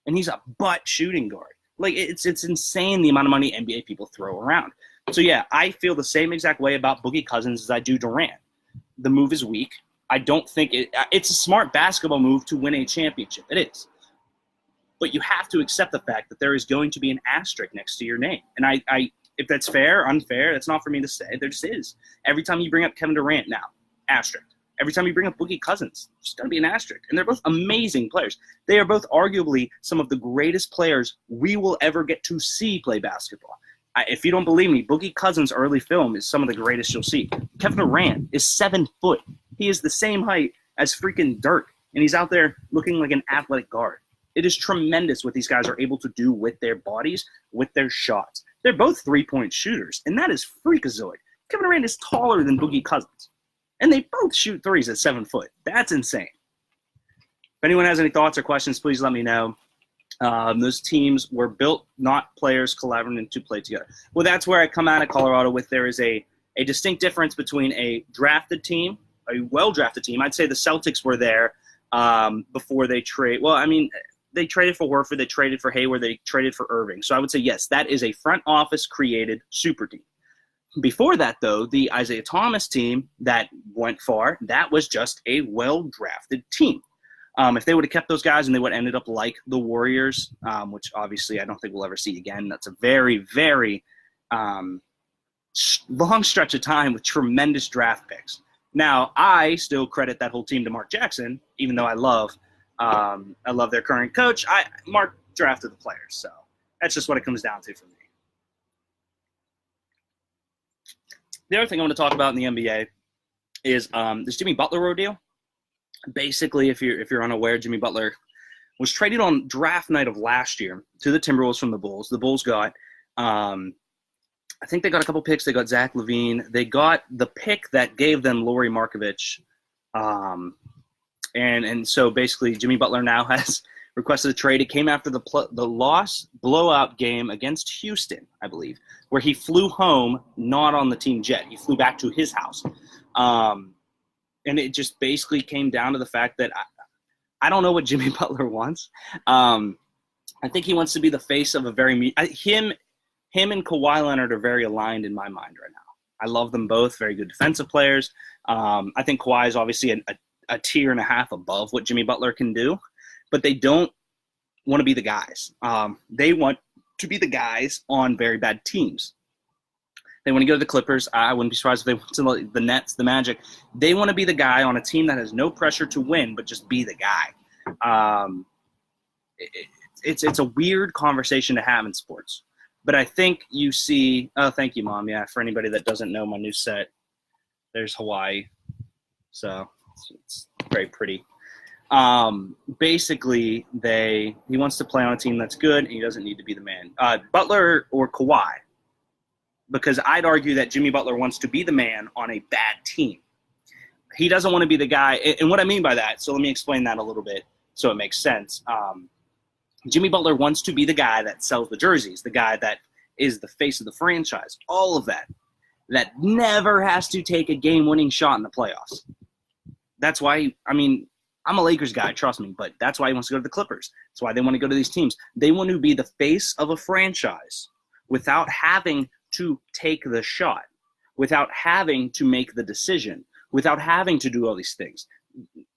and he's a butt shooting guard. It's insane the amount of money NBA people throw around. So, yeah, I feel the same exact way about Boogie Cousins as I do Durant. The move is weak. I don't think it's a smart basketball move to win a championship. It is. But you have to accept the fact that there is going to be an asterisk next to your name. And I if that's fair, unfair, that's not for me to say. There just is. Every time you bring up Kevin Durant now, asterisk. Every time you bring up Boogie Cousins, there's going to be an asterisk. And they're both amazing players. They are both arguably some of the greatest players we will ever get to see play basketball. If you don't believe me, Boogie Cousins' early film is some of the greatest you'll see. Kevin Durant is 7 foot. He is the same height as freaking Dirk, and he's out there looking like an athletic guard. It is tremendous what these guys are able to do with their bodies, with their shots. They're both three-point shooters, and that is freakazoid. Kevin Durant is taller than Boogie Cousins, and they both shoot threes at 7 foot. That's insane. If anyone has any thoughts or questions, please let me know. Those teams were built, not players collaborating to play together. Well, that's where I come out of Colorado with there is a distinct difference between a drafted team, a well-drafted team. I'd say the Celtics were there before they trade. Well, I mean, they traded for Horford, they traded for Hayward, they traded for Irving. So I would say, yes, that is a front office created super team. Before that, though, the Isaiah Thomas team that went far, that was just a well-drafted team. If they would have kept those guys and they would have ended up like the Warriors, which obviously I don't think we'll ever see again. That's a very, very long stretch of time with tremendous draft picks. Now, I still credit that whole team to Mark Jackson, even though I love their current coach. Mark drafted the players, so that's just what it comes down to for me. The other thing I want to talk about in the NBA is this Jimmy Butler ordeal. Basically, if you're unaware, Jimmy Butler was traded on draft night of last year to the Timberwolves from the Bulls. The Bulls got, I think they got a couple picks. They got Zach LaVine. They got the pick that gave them Lauri Markkanen. And so basically, Jimmy Butler now has requested a trade. It came after the loss blowout game against Houston, I believe, where he flew home not on the team jet. He flew back to his house. And it just basically came down to the fact that I don't know what Jimmy Butler wants. I think he wants to be the face of a very him and Kawhi Leonard are very aligned in my mind right now. I love them both, very good defensive players. I think Kawhi is obviously a tier and a half above what Jimmy Butler can do, but they don't want to be the guys. They want to be the guys on very bad teams. They want to go to the Clippers. I wouldn't be surprised if they went to the Nets, the Magic. They want to be the guy on a team that has no pressure to win, but just be the guy. It's a weird conversation to have in sports. But I think you see – oh, thank you, Mom. Yeah, for anybody that doesn't know my new set, there's Hawaii. So it's very pretty. Basically, he wants to play on a team that's good, and he doesn't need to be the man. Butler or Kawhi. Because I'd argue that Jimmy Butler wants to be the man on a bad team. He doesn't want to be the guy. And what I mean by that, so let me explain that a little bit so it makes sense. Jimmy Butler wants to be the guy that sells the jerseys, the guy that is the face of the franchise, all of that never has to take a game-winning shot in the playoffs. That's why, I'm a Lakers guy, trust me, but that's why he wants to go to the Clippers. That's why they want to go to these teams. They want to be the face of a franchise without having to take the shot, without having to make the decision, without having to do all these things.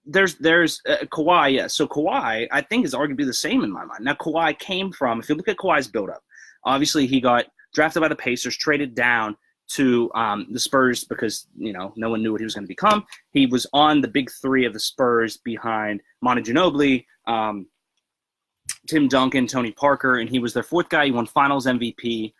There's Kawhi, yeah. So Kawhi, I think, is arguably the same in my mind. Now, Kawhi came from, if you look at Kawhi's build-up, obviously he got drafted by the Pacers, traded down to the Spurs because, no one knew what he was going to become. He was on the big three of the Spurs behind Manu Ginobili, Tim Duncan, Tony Parker, and he was their fourth guy. He won Finals MVP.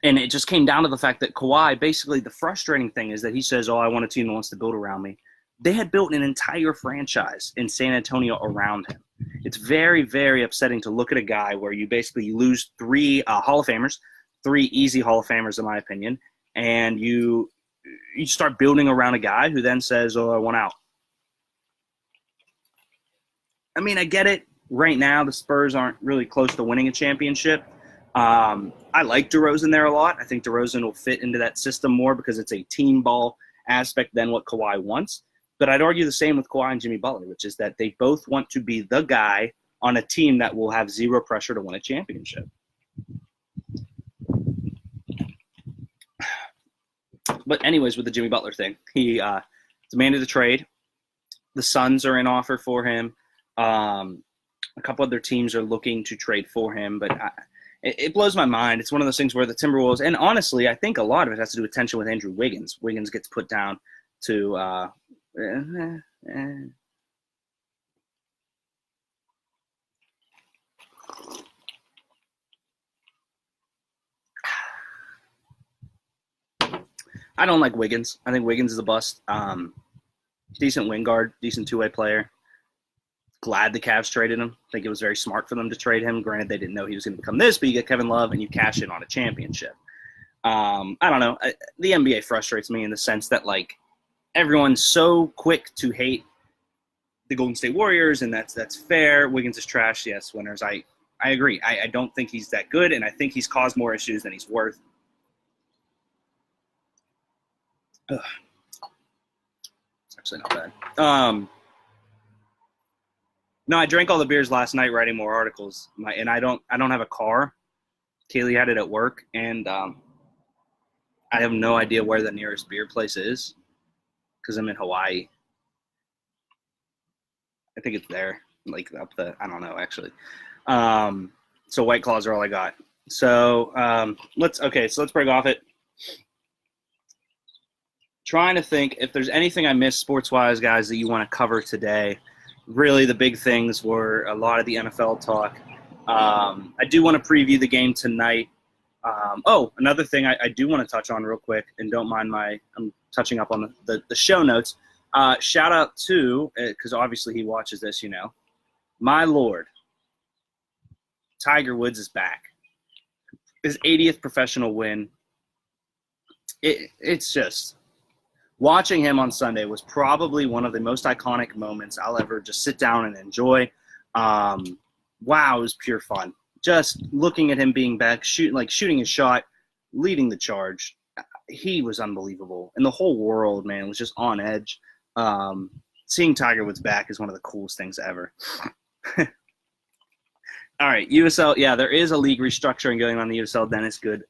And it just came down to the fact that Kawhi, basically the frustrating thing is that he says, I want a team that wants to build around me. They had built an entire franchise in San Antonio around him. It's very, very upsetting to look at a guy where you basically lose three Hall of Famers, three easy Hall of Famers in my opinion, and you start building around a guy who then says, I want out. I get it. Right now, the Spurs aren't really close to winning a championship. I like DeRozan there a lot. I think DeRozan will fit into that system more because it's a team ball aspect than what Kawhi wants. But I'd argue the same with Kawhi and Jimmy Butler, which is that they both want to be the guy on a team that will have zero pressure to win a championship. But anyways, with the Jimmy Butler thing, he demanded a trade. The Suns are in offer for him. A couple other teams are looking to trade for him, but it blows my mind. It's one of those things where the Timberwolves, and honestly, I think a lot of it has to do with tension with Andrew Wiggins. Wiggins gets put down to eh, eh. I don't like Wiggins. I think Wiggins is a bust. Decent wing guard, decent two-way player. Glad the Cavs traded him. I think it was very smart for them to trade him. Granted, they didn't know he was going to become this, but you get Kevin Love and you cash in on a championship. I don't know. The NBA frustrates me in the sense that, like, everyone's so quick to hate the Golden State Warriors, and that's fair. Wiggins is trash. Yes, winners. I agree. I don't think he's that good, and I think he's caused more issues than he's worth. Ugh. It's actually not bad. No, I drank all the beers last night writing more articles, and I don't have a car. Kaylee had it at work, and I have no idea where the nearest beer place is because I'm in Hawaii. I think it's there, like up the. I don't know actually. So White Claws are all I got. So let's break off it. Trying to think if there's anything I missed sports-wise, guys, that you want to cover today. Really, the big things were a lot of the NFL talk. I do want to preview the game tonight. Another thing I do want to touch on real quick, and don't mind I'm touching up on the show notes. Shout out to, because obviously he watches this, my Lord, Tiger Woods is back. His 80th professional win. It's just... Watching him on Sunday was probably one of the most iconic moments I'll ever just sit down and enjoy. Wow, it was pure fun. Just looking at him being back, shooting his shot, leading the charge. He was unbelievable. And the whole world, man, was just on edge. Seeing Tiger Woods back is one of the coolest things ever. All right, USL. Yeah, there is a league restructuring going on in the USL. Dennis, good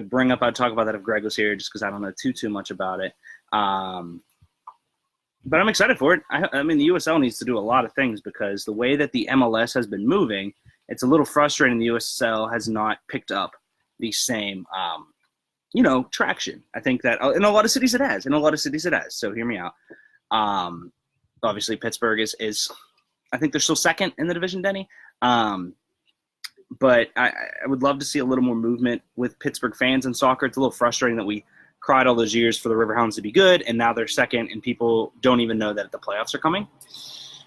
bring up. I'd talk about that if Greg was here, just because I don't know too much about it. But I'm excited for it. I mean, the USL needs to do a lot of things because the way that the MLS has been moving, it's a little frustrating. The USL has not picked up the same, traction. I think that in a lot of cities it has. So hear me out. Obviously, Pittsburgh is I think they're still second in the division, Denny. But I would love to see a little more movement with Pittsburgh fans in soccer. It's a little frustrating that we cried all those years for the Riverhounds to be good, and now they're second, and people don't even know that the playoffs are coming.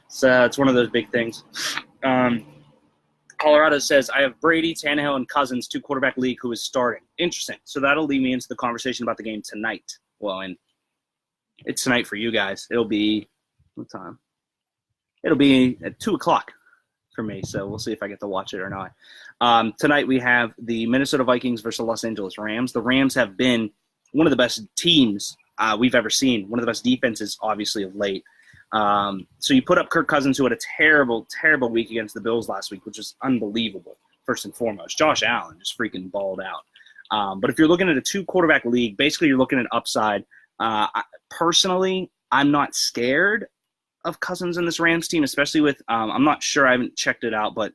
So it's one of those big things. Colorado says, I have Brady, Tannehill, and Cousins, 2-quarterback league who is starting. Interesting. So that'll lead me into the conversation about the game tonight. Well, and it's tonight for you guys. It'll be – what time? It'll be at 2 o'clock. For me, so we'll see if I get to watch it or not. Tonight we have the Minnesota Vikings versus the Los Angeles Rams. The Rams have been one of the best teams we've ever seen, one of the best defenses, obviously, of late. So you put up Kirk Cousins, who had a terrible, terrible week against the Bills last week, which was unbelievable, first and foremost. Josh Allen just freaking balled out. But if you're looking at a 2-quarterback league, basically you're looking at upside. Personally, I'm not scared of Cousins in this Rams team, especially with I'm not sure, I haven't checked it out, but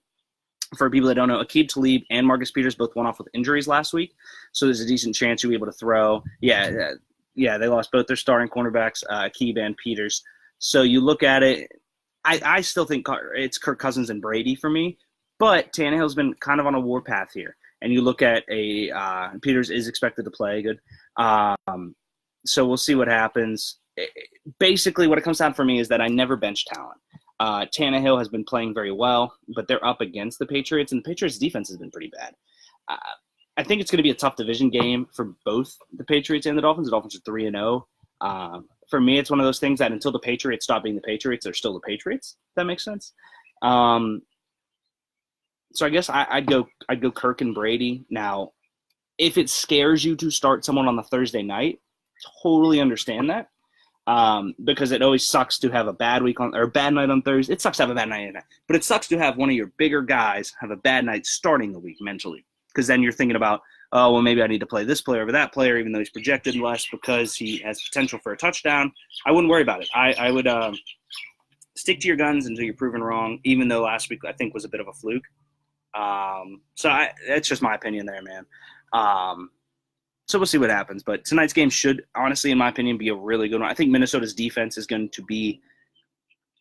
for people that don't know, Aqib Talib and Marcus Peters both went off with injuries last week, so there's a decent chance you'll be able to throw. Yeah, they lost both their starting cornerbacks, Aqib and Peters. So you look at it, I still think it's Kirk Cousins and Brady for me, but Tannehill's been kind of on a warpath here, and you look at Peters is expected to play good, so we'll see what happens. Basically, what it comes down for me is that I never bench talent. Tannehill has been playing very well, but they're up against the Patriots, and the Patriots' defense has been pretty bad. I think it's going to be a tough division game for both the Patriots and the Dolphins. The Dolphins are 3-0. For me, it's one of those things that until the Patriots stop being the Patriots, they're still the Patriots. If that makes sense. So I guess I'd go Kirk and Brady. Now, if it scares you to start someone on the Thursday night, totally understand that. Because it always sucks to have a bad week or a bad night on Thursday. It sucks to have a bad night, but it sucks to have one of your bigger guys have a bad night starting the week mentally. Because then you're thinking about, oh, well, maybe I need to play this player over that player, even though he's projected less because he has potential for a touchdown. I wouldn't worry about it. I would stick to your guns until you're proven wrong, even though last week I think was a bit of a fluke. That's just my opinion there, man. So we'll see what happens. But tonight's game should, honestly, in my opinion, be a really good one. I think Minnesota's defense is going to be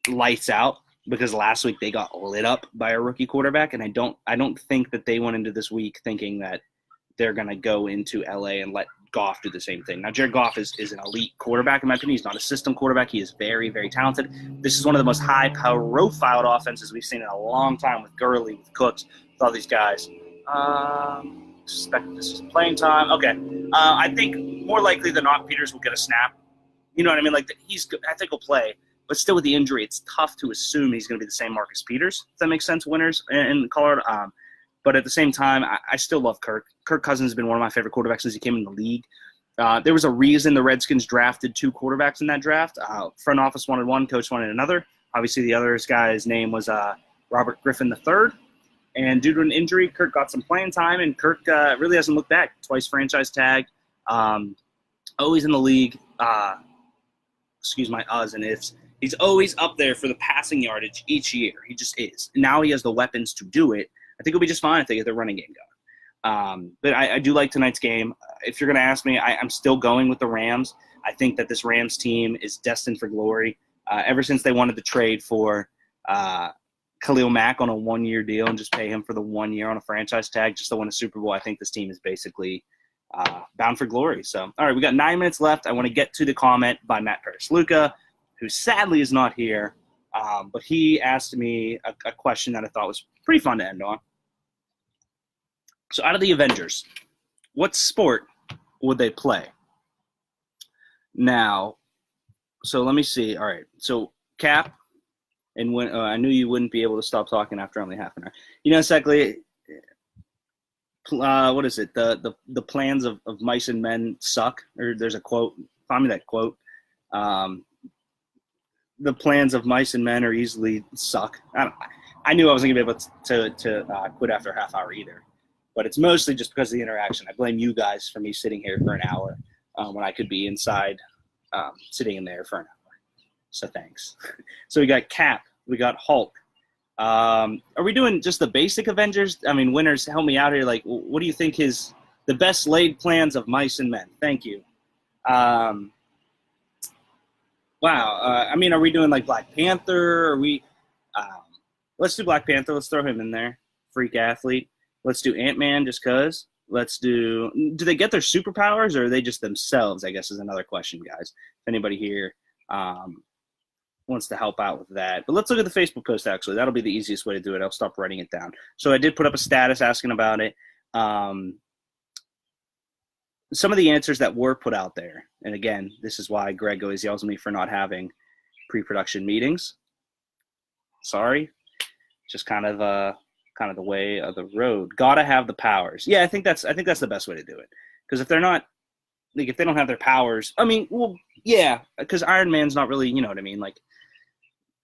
lights out because last week they got lit up by a rookie quarterback, and I don't think that they went into this week thinking that they're going to go into LA and let Goff do the same thing. Now, Jared Goff is an elite quarterback, in my opinion. He's not a system quarterback. He is very, very talented. This is one of the most high-profiled offenses we've seen in a long time with Gurley, with Cooks, with all these guys. Suspect this is playing time. Okay. I think more likely than not, Peters will get a snap. You know what I mean? Like, I think he'll play. But still, with the injury, it's tough to assume he's going to be the same Marcus Peters, if that makes sense, winners in Colorado. But at the same time, I still love Kirk. Kirk Cousins has been one of my favorite quarterbacks since he came in the league. There was a reason the Redskins drafted 2 quarterbacks in that draft. Front office wanted one, coach wanted another. Obviously, the other guy's name was Robert Griffin III. And due to an injury, Kirk got some playing time, and Kirk really hasn't looked back. Twice franchise tag. Always in the league. Excuse my uhs and ifs. He's always up there for the passing yardage each year. He just is. Now he has the weapons to do it. I think it'll be just fine if they get their running game going. But I do like tonight's game. If you're going to ask me, I'm still going with the Rams. I think that this Rams team is destined for glory. Ever since they wanted to trade for Khalil Mack on a 1-year deal and just pay him for the 1 year on a franchise tag just to win a Super Bowl, I think this team is basically bound for glory. So, all right, we got 9 minutes left. I want to get to the comment by Matt Paris-Luca, who sadly is not here. But he asked me a question that I thought was pretty fun to end on. So out of the Avengers, what sport would they play? Now, so let me see. All right. So Cap, and when I knew you wouldn't be able to stop talking after only half an hour. You know, exactly. What is it? The plans of mice and men suck. Or there's a quote. Find me that quote. The plans of mice and men are easily suck. I knew I wasn't going to be able to quit after a half hour either. But it's mostly just because of the interaction. I blame you guys for me sitting here for an hour when I could be inside sitting in there for an hour. So thanks. So we got Cap. We got Hulk. Are we doing just the basic Avengers? I mean, winners, help me out here. Like, what do you think the best laid plans of mice and men? Thank you. Wow. I mean, are we doing like Black Panther? Are we? Let's do Black Panther. Let's throw him in there. Freak athlete. Let's do Ant-Man just because. Let's do they get their superpowers or are they just themselves, I guess is another question, guys. If anybody here wants to help out with that. But let's look at the Facebook post, actually. That'll be the easiest way to do it. I'll stop writing it down. So I did put up a status asking about it. Some of the answers that were put out there, and again, this is why Greg always yells at me for not having pre-production meetings. Sorry. Just kind of the way of the road. Gotta have the powers. Yeah, I think that's the best way to do it. Because if they're not, like, if they don't have their powers, I mean, well, yeah, because Iron Man's not really, you know what I mean? Like,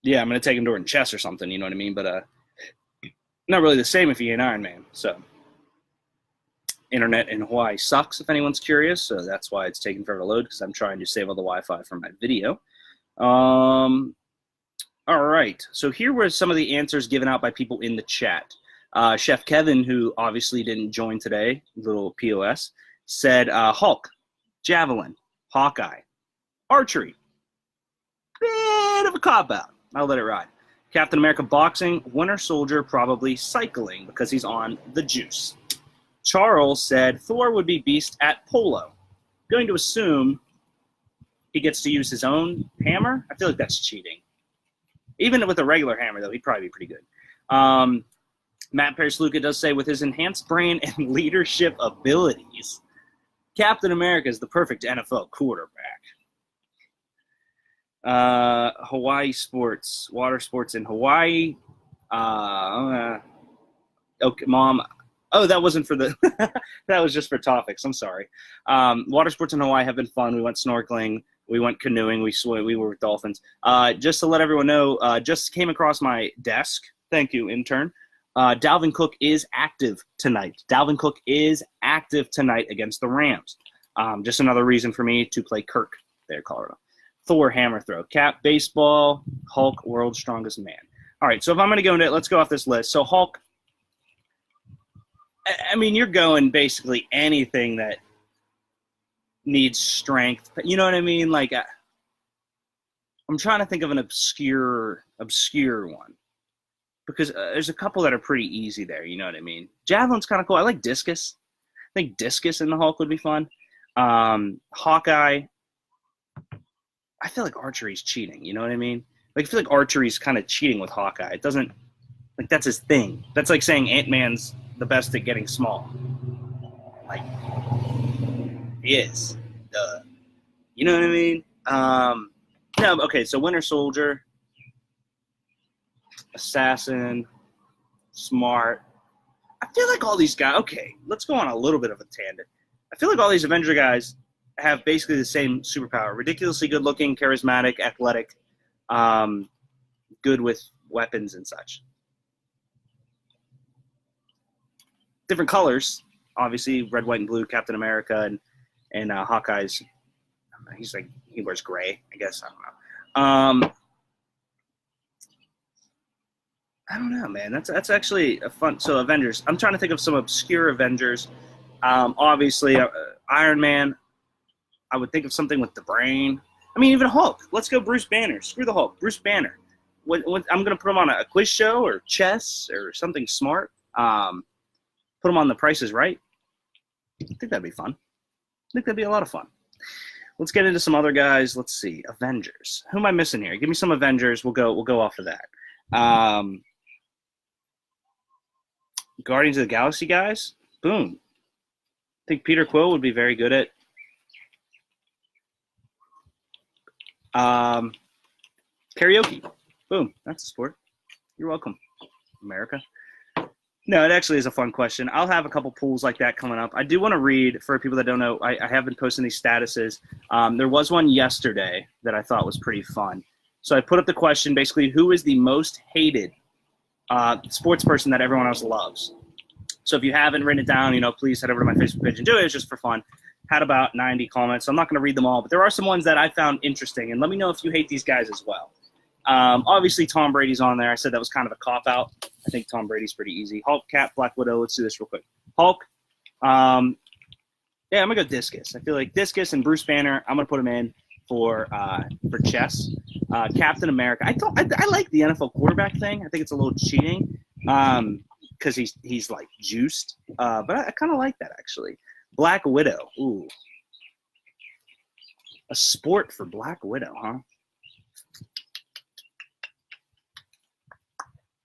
yeah, I'm gonna take him to her in chess or something, you know what I mean? But not really the same if you ain't Iron Man. So, internet in Hawaii sucks. If anyone's curious, so that's why it's taking forever to load because I'm trying to save all the Wi-Fi from my video. All right, so here were some of the answers given out by people in the chat. Chef Kevin, who obviously didn't join today, little POS, said Hulk, Javelin, Hawkeye, Archery. Bit of a cop-out. I'll let it ride. Captain America boxing, Winter Soldier probably cycling because he's on the juice. Charles said Thor would be beast at polo. Going to assume he gets to use his own hammer. I feel like that's cheating. Even with a regular hammer, though, he'd probably be pretty good. Matt Paris-Luca does say, with his enhanced brain and leadership abilities, Captain America is the perfect NFL quarterback. Hawaii sports, water sports in Hawaii. Okay, Mom. Oh, that wasn't for the – that was just for topics. I'm sorry. Water sports in Hawaii have been fun. We went snorkeling. We went canoeing. We were with dolphins. Just to let everyone know, just came across my desk. Thank you, intern. Dalvin Cook is active tonight. Dalvin Cook is active tonight against the Rams. Just another reason for me to play Kirk there, Colorado. Thor, hammer throw. Cap, baseball. Hulk, world's strongest man. All right, so if I'm going to go into it, let's go off this list. So Hulk, I mean, you're going basically anything that needs strength. You know what I mean? Like, I'm trying to think of an obscure one. Because there's a couple that are pretty easy there, you know what I mean? Javelin's kind of cool. I like discus. I think discus in the Hulk would be fun. Hawkeye, I feel like archery's cheating, you know what I mean? Like, I feel like archery's kind of cheating with Hawkeye. It doesn't, like, that's his thing. That's like saying Ant-Man's the best at getting small. Like, he is. Duh. You know what I mean? No, okay, so Winter Soldier, Assassin, Smart. I feel like all these guys, okay, let's go on a little bit of a tangent. I feel like all these Avenger guys have basically the same superpower. Ridiculously good looking, charismatic, athletic, good with weapons and such. Different colors, obviously, red, white, and blue, Captain America, and Hawkeye's, he's like, he wears gray, I guess, I don't know. I don't know, man. That's actually a fun. So Avengers. I'm trying to think of some obscure Avengers. Obviously, Iron Man. I would think of something with the brain. I mean, even Hulk. Let's go Bruce Banner. Screw the Hulk. Bruce Banner. I'm going to put him on a quiz show or chess or something smart. Put him on The Price is Right. I think that'd be fun. I think that'd be a lot of fun. Let's get into some other guys. Let's see. Avengers. Who am I missing here? Give me some Avengers. We'll go off of that. Guardians of the Galaxy guys, boom. I think Peter Quill would be very good at karaoke. Boom, that's a sport. You're welcome, America. No, it actually is a fun question. I'll have a couple pools like that coming up. I do want to read, for people that don't know, I have been posting these statuses. There was one yesterday that I thought was pretty fun. So I put up the question, basically, who is the most hated sports person that everyone else loves? So if you haven't written it down, please head over to my Facebook page and do it. It's just for fun. Had about 90 comments. So I'm not going to read them all, but there are some ones that I found interesting. And let me know if you hate these guys as well. Obviously, Tom Brady's on there. I said that was kind of a cop-out. I think Tom Brady's pretty easy. Hulk, Cap, Black Widow. Let's do this real quick. Hulk. Yeah, I'm going to go Discus. I feel like Discus and Bruce Banner, I'm going to put them in for chess. Captain America. I like the NFL quarterback thing. I think it's a little cheating because he's like juiced. But I kind of like that, actually. Black Widow. Ooh. A sport for Black Widow, huh?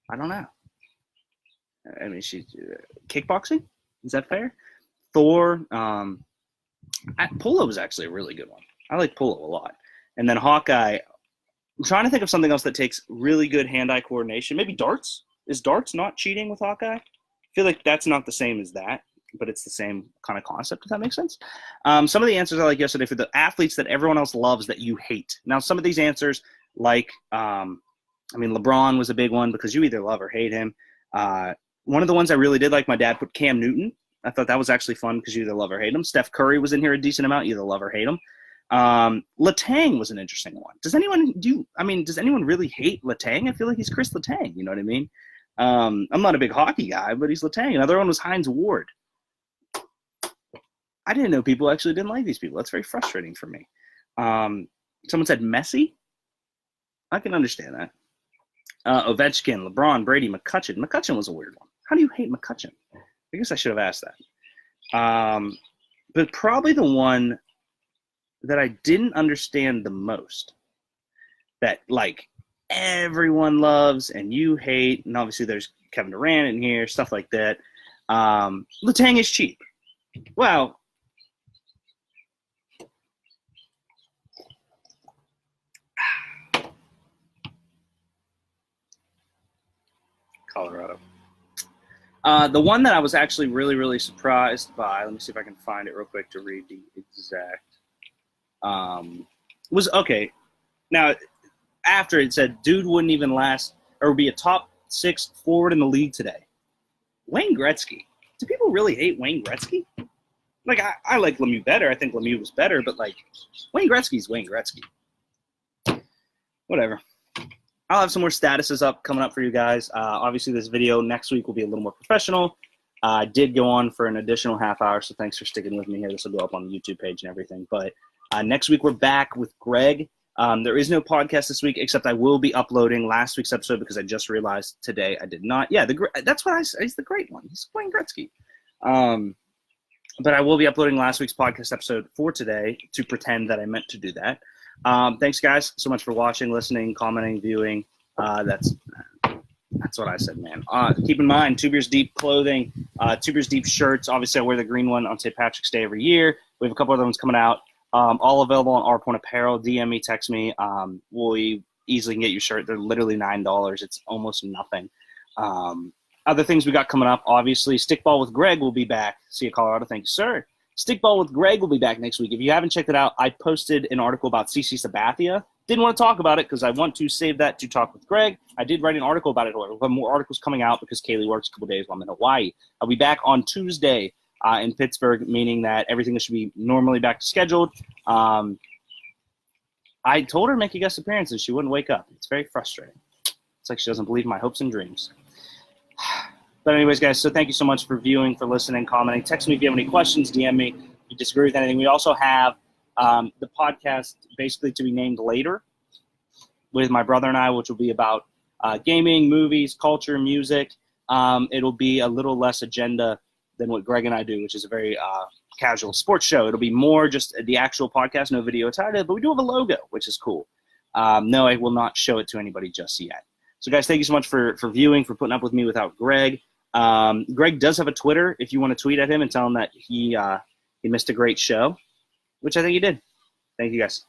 I don't know. I mean, she's kickboxing. Is that fair? Thor. Polo is actually a really good one. I like polo a lot. And then Hawkeye. I'm trying to think of something else that takes really good hand-eye coordination. Maybe darts. Is darts not cheating with Hawkeye? I feel like that's not the same as that, but it's the same kind of concept, if that makes sense. Some of the answers I like yesterday for the athletes that everyone else loves that you hate. Now, some of these answers, like, LeBron was a big one because you either love or hate him. One of the ones I really did like, my dad put Cam Newton. I thought that was actually fun because you either love or hate him. Steph Curry was in here a decent amount. You either love or hate him. Letang was an interesting one. Does anyone really hate Letang? I feel like he's Chris Letang. You know what I mean? I'm not a big hockey guy, but he's Letang. Another one was Hines Ward. I didn't know people actually didn't like these people. That's very frustrating for me. Someone said Messi. I can understand that. Ovechkin, LeBron, Brady, McCutcheon. McCutcheon was a weird one. How do you hate McCutcheon? I guess I should have asked that. But probably the one that I didn't understand the most, that like everyone loves and you hate, and obviously there's Kevin Durant in here, stuff like that. Letang is cheap. Well, Colorado. The one that I was actually really, really surprised by, let me see if I can find it real quick to read the exact, was, okay, now, after it said, dude wouldn't even last, or be a top 6 forward in the league today. Wayne Gretzky. Do people really hate Wayne Gretzky? Like, I like Lemieux better. I think Lemieux was better, but, like, Wayne Gretzky's Wayne Gretzky. Whatever. I'll have some more statuses coming up for you guys. Obviously, this video next week will be a little more professional. I did go on for an additional half hour, so thanks for sticking with me here. This will go up on the YouTube page and everything. But next week we're back with Greg. There is no podcast this week, except I will be uploading last week's episode because I just realized today I did not. Yeah, that's what he's the great one. He's Wayne Gretzky. But I will be uploading last week's podcast episode for today to pretend that I meant to do that. Thanks, guys, so much for watching, listening, commenting, viewing. That's what I said, man. Keep in mind, Two Beers Deep clothing, Two Beers Deep shirts. Obviously, I wear the green one on St. Patrick's Day every year. We have a couple other ones coming out. All available on R Point Apparel. DM me, text me. We easily can get you a shirt. They're literally $9. It's almost nothing. Other things we got coming up, obviously, Stickball with Greg will be back. See you, Colorado. Thank you, sir. Stickball with Greg will be back next week. If you haven't checked it out, I posted an article about CC Sabathia. Didn't want to talk about it because I want to save that to talk with Greg. I did write an article about it. We'll have more articles coming out because Kaylee works a couple days while I'm in Hawaii. I'll be back on Tuesday in Pittsburgh, meaning that everything should be normally back to scheduled. I told her to make a guest appearance and she wouldn't wake up. It's very frustrating. It's like she doesn't believe my hopes and dreams. But anyways, guys, so thank you so much for viewing, for listening, commenting. Text me if you have any questions, DM me if you disagree with anything. We also have the podcast basically to be named later with my brother and I, which will be about gaming, movies, culture, music. It'll be a little less agenda than what Greg and I do, which is a very casual sports show. It'll be more just the actual podcast, no video attached, but we do have a logo, which is cool. No, I will not show it to anybody just yet. So, guys, thank you so much for viewing, for putting up with me without Greg. Greg does have a Twitter if you want to tweet at him and tell him that he missed a great show, which I think he did. Thank you, guys.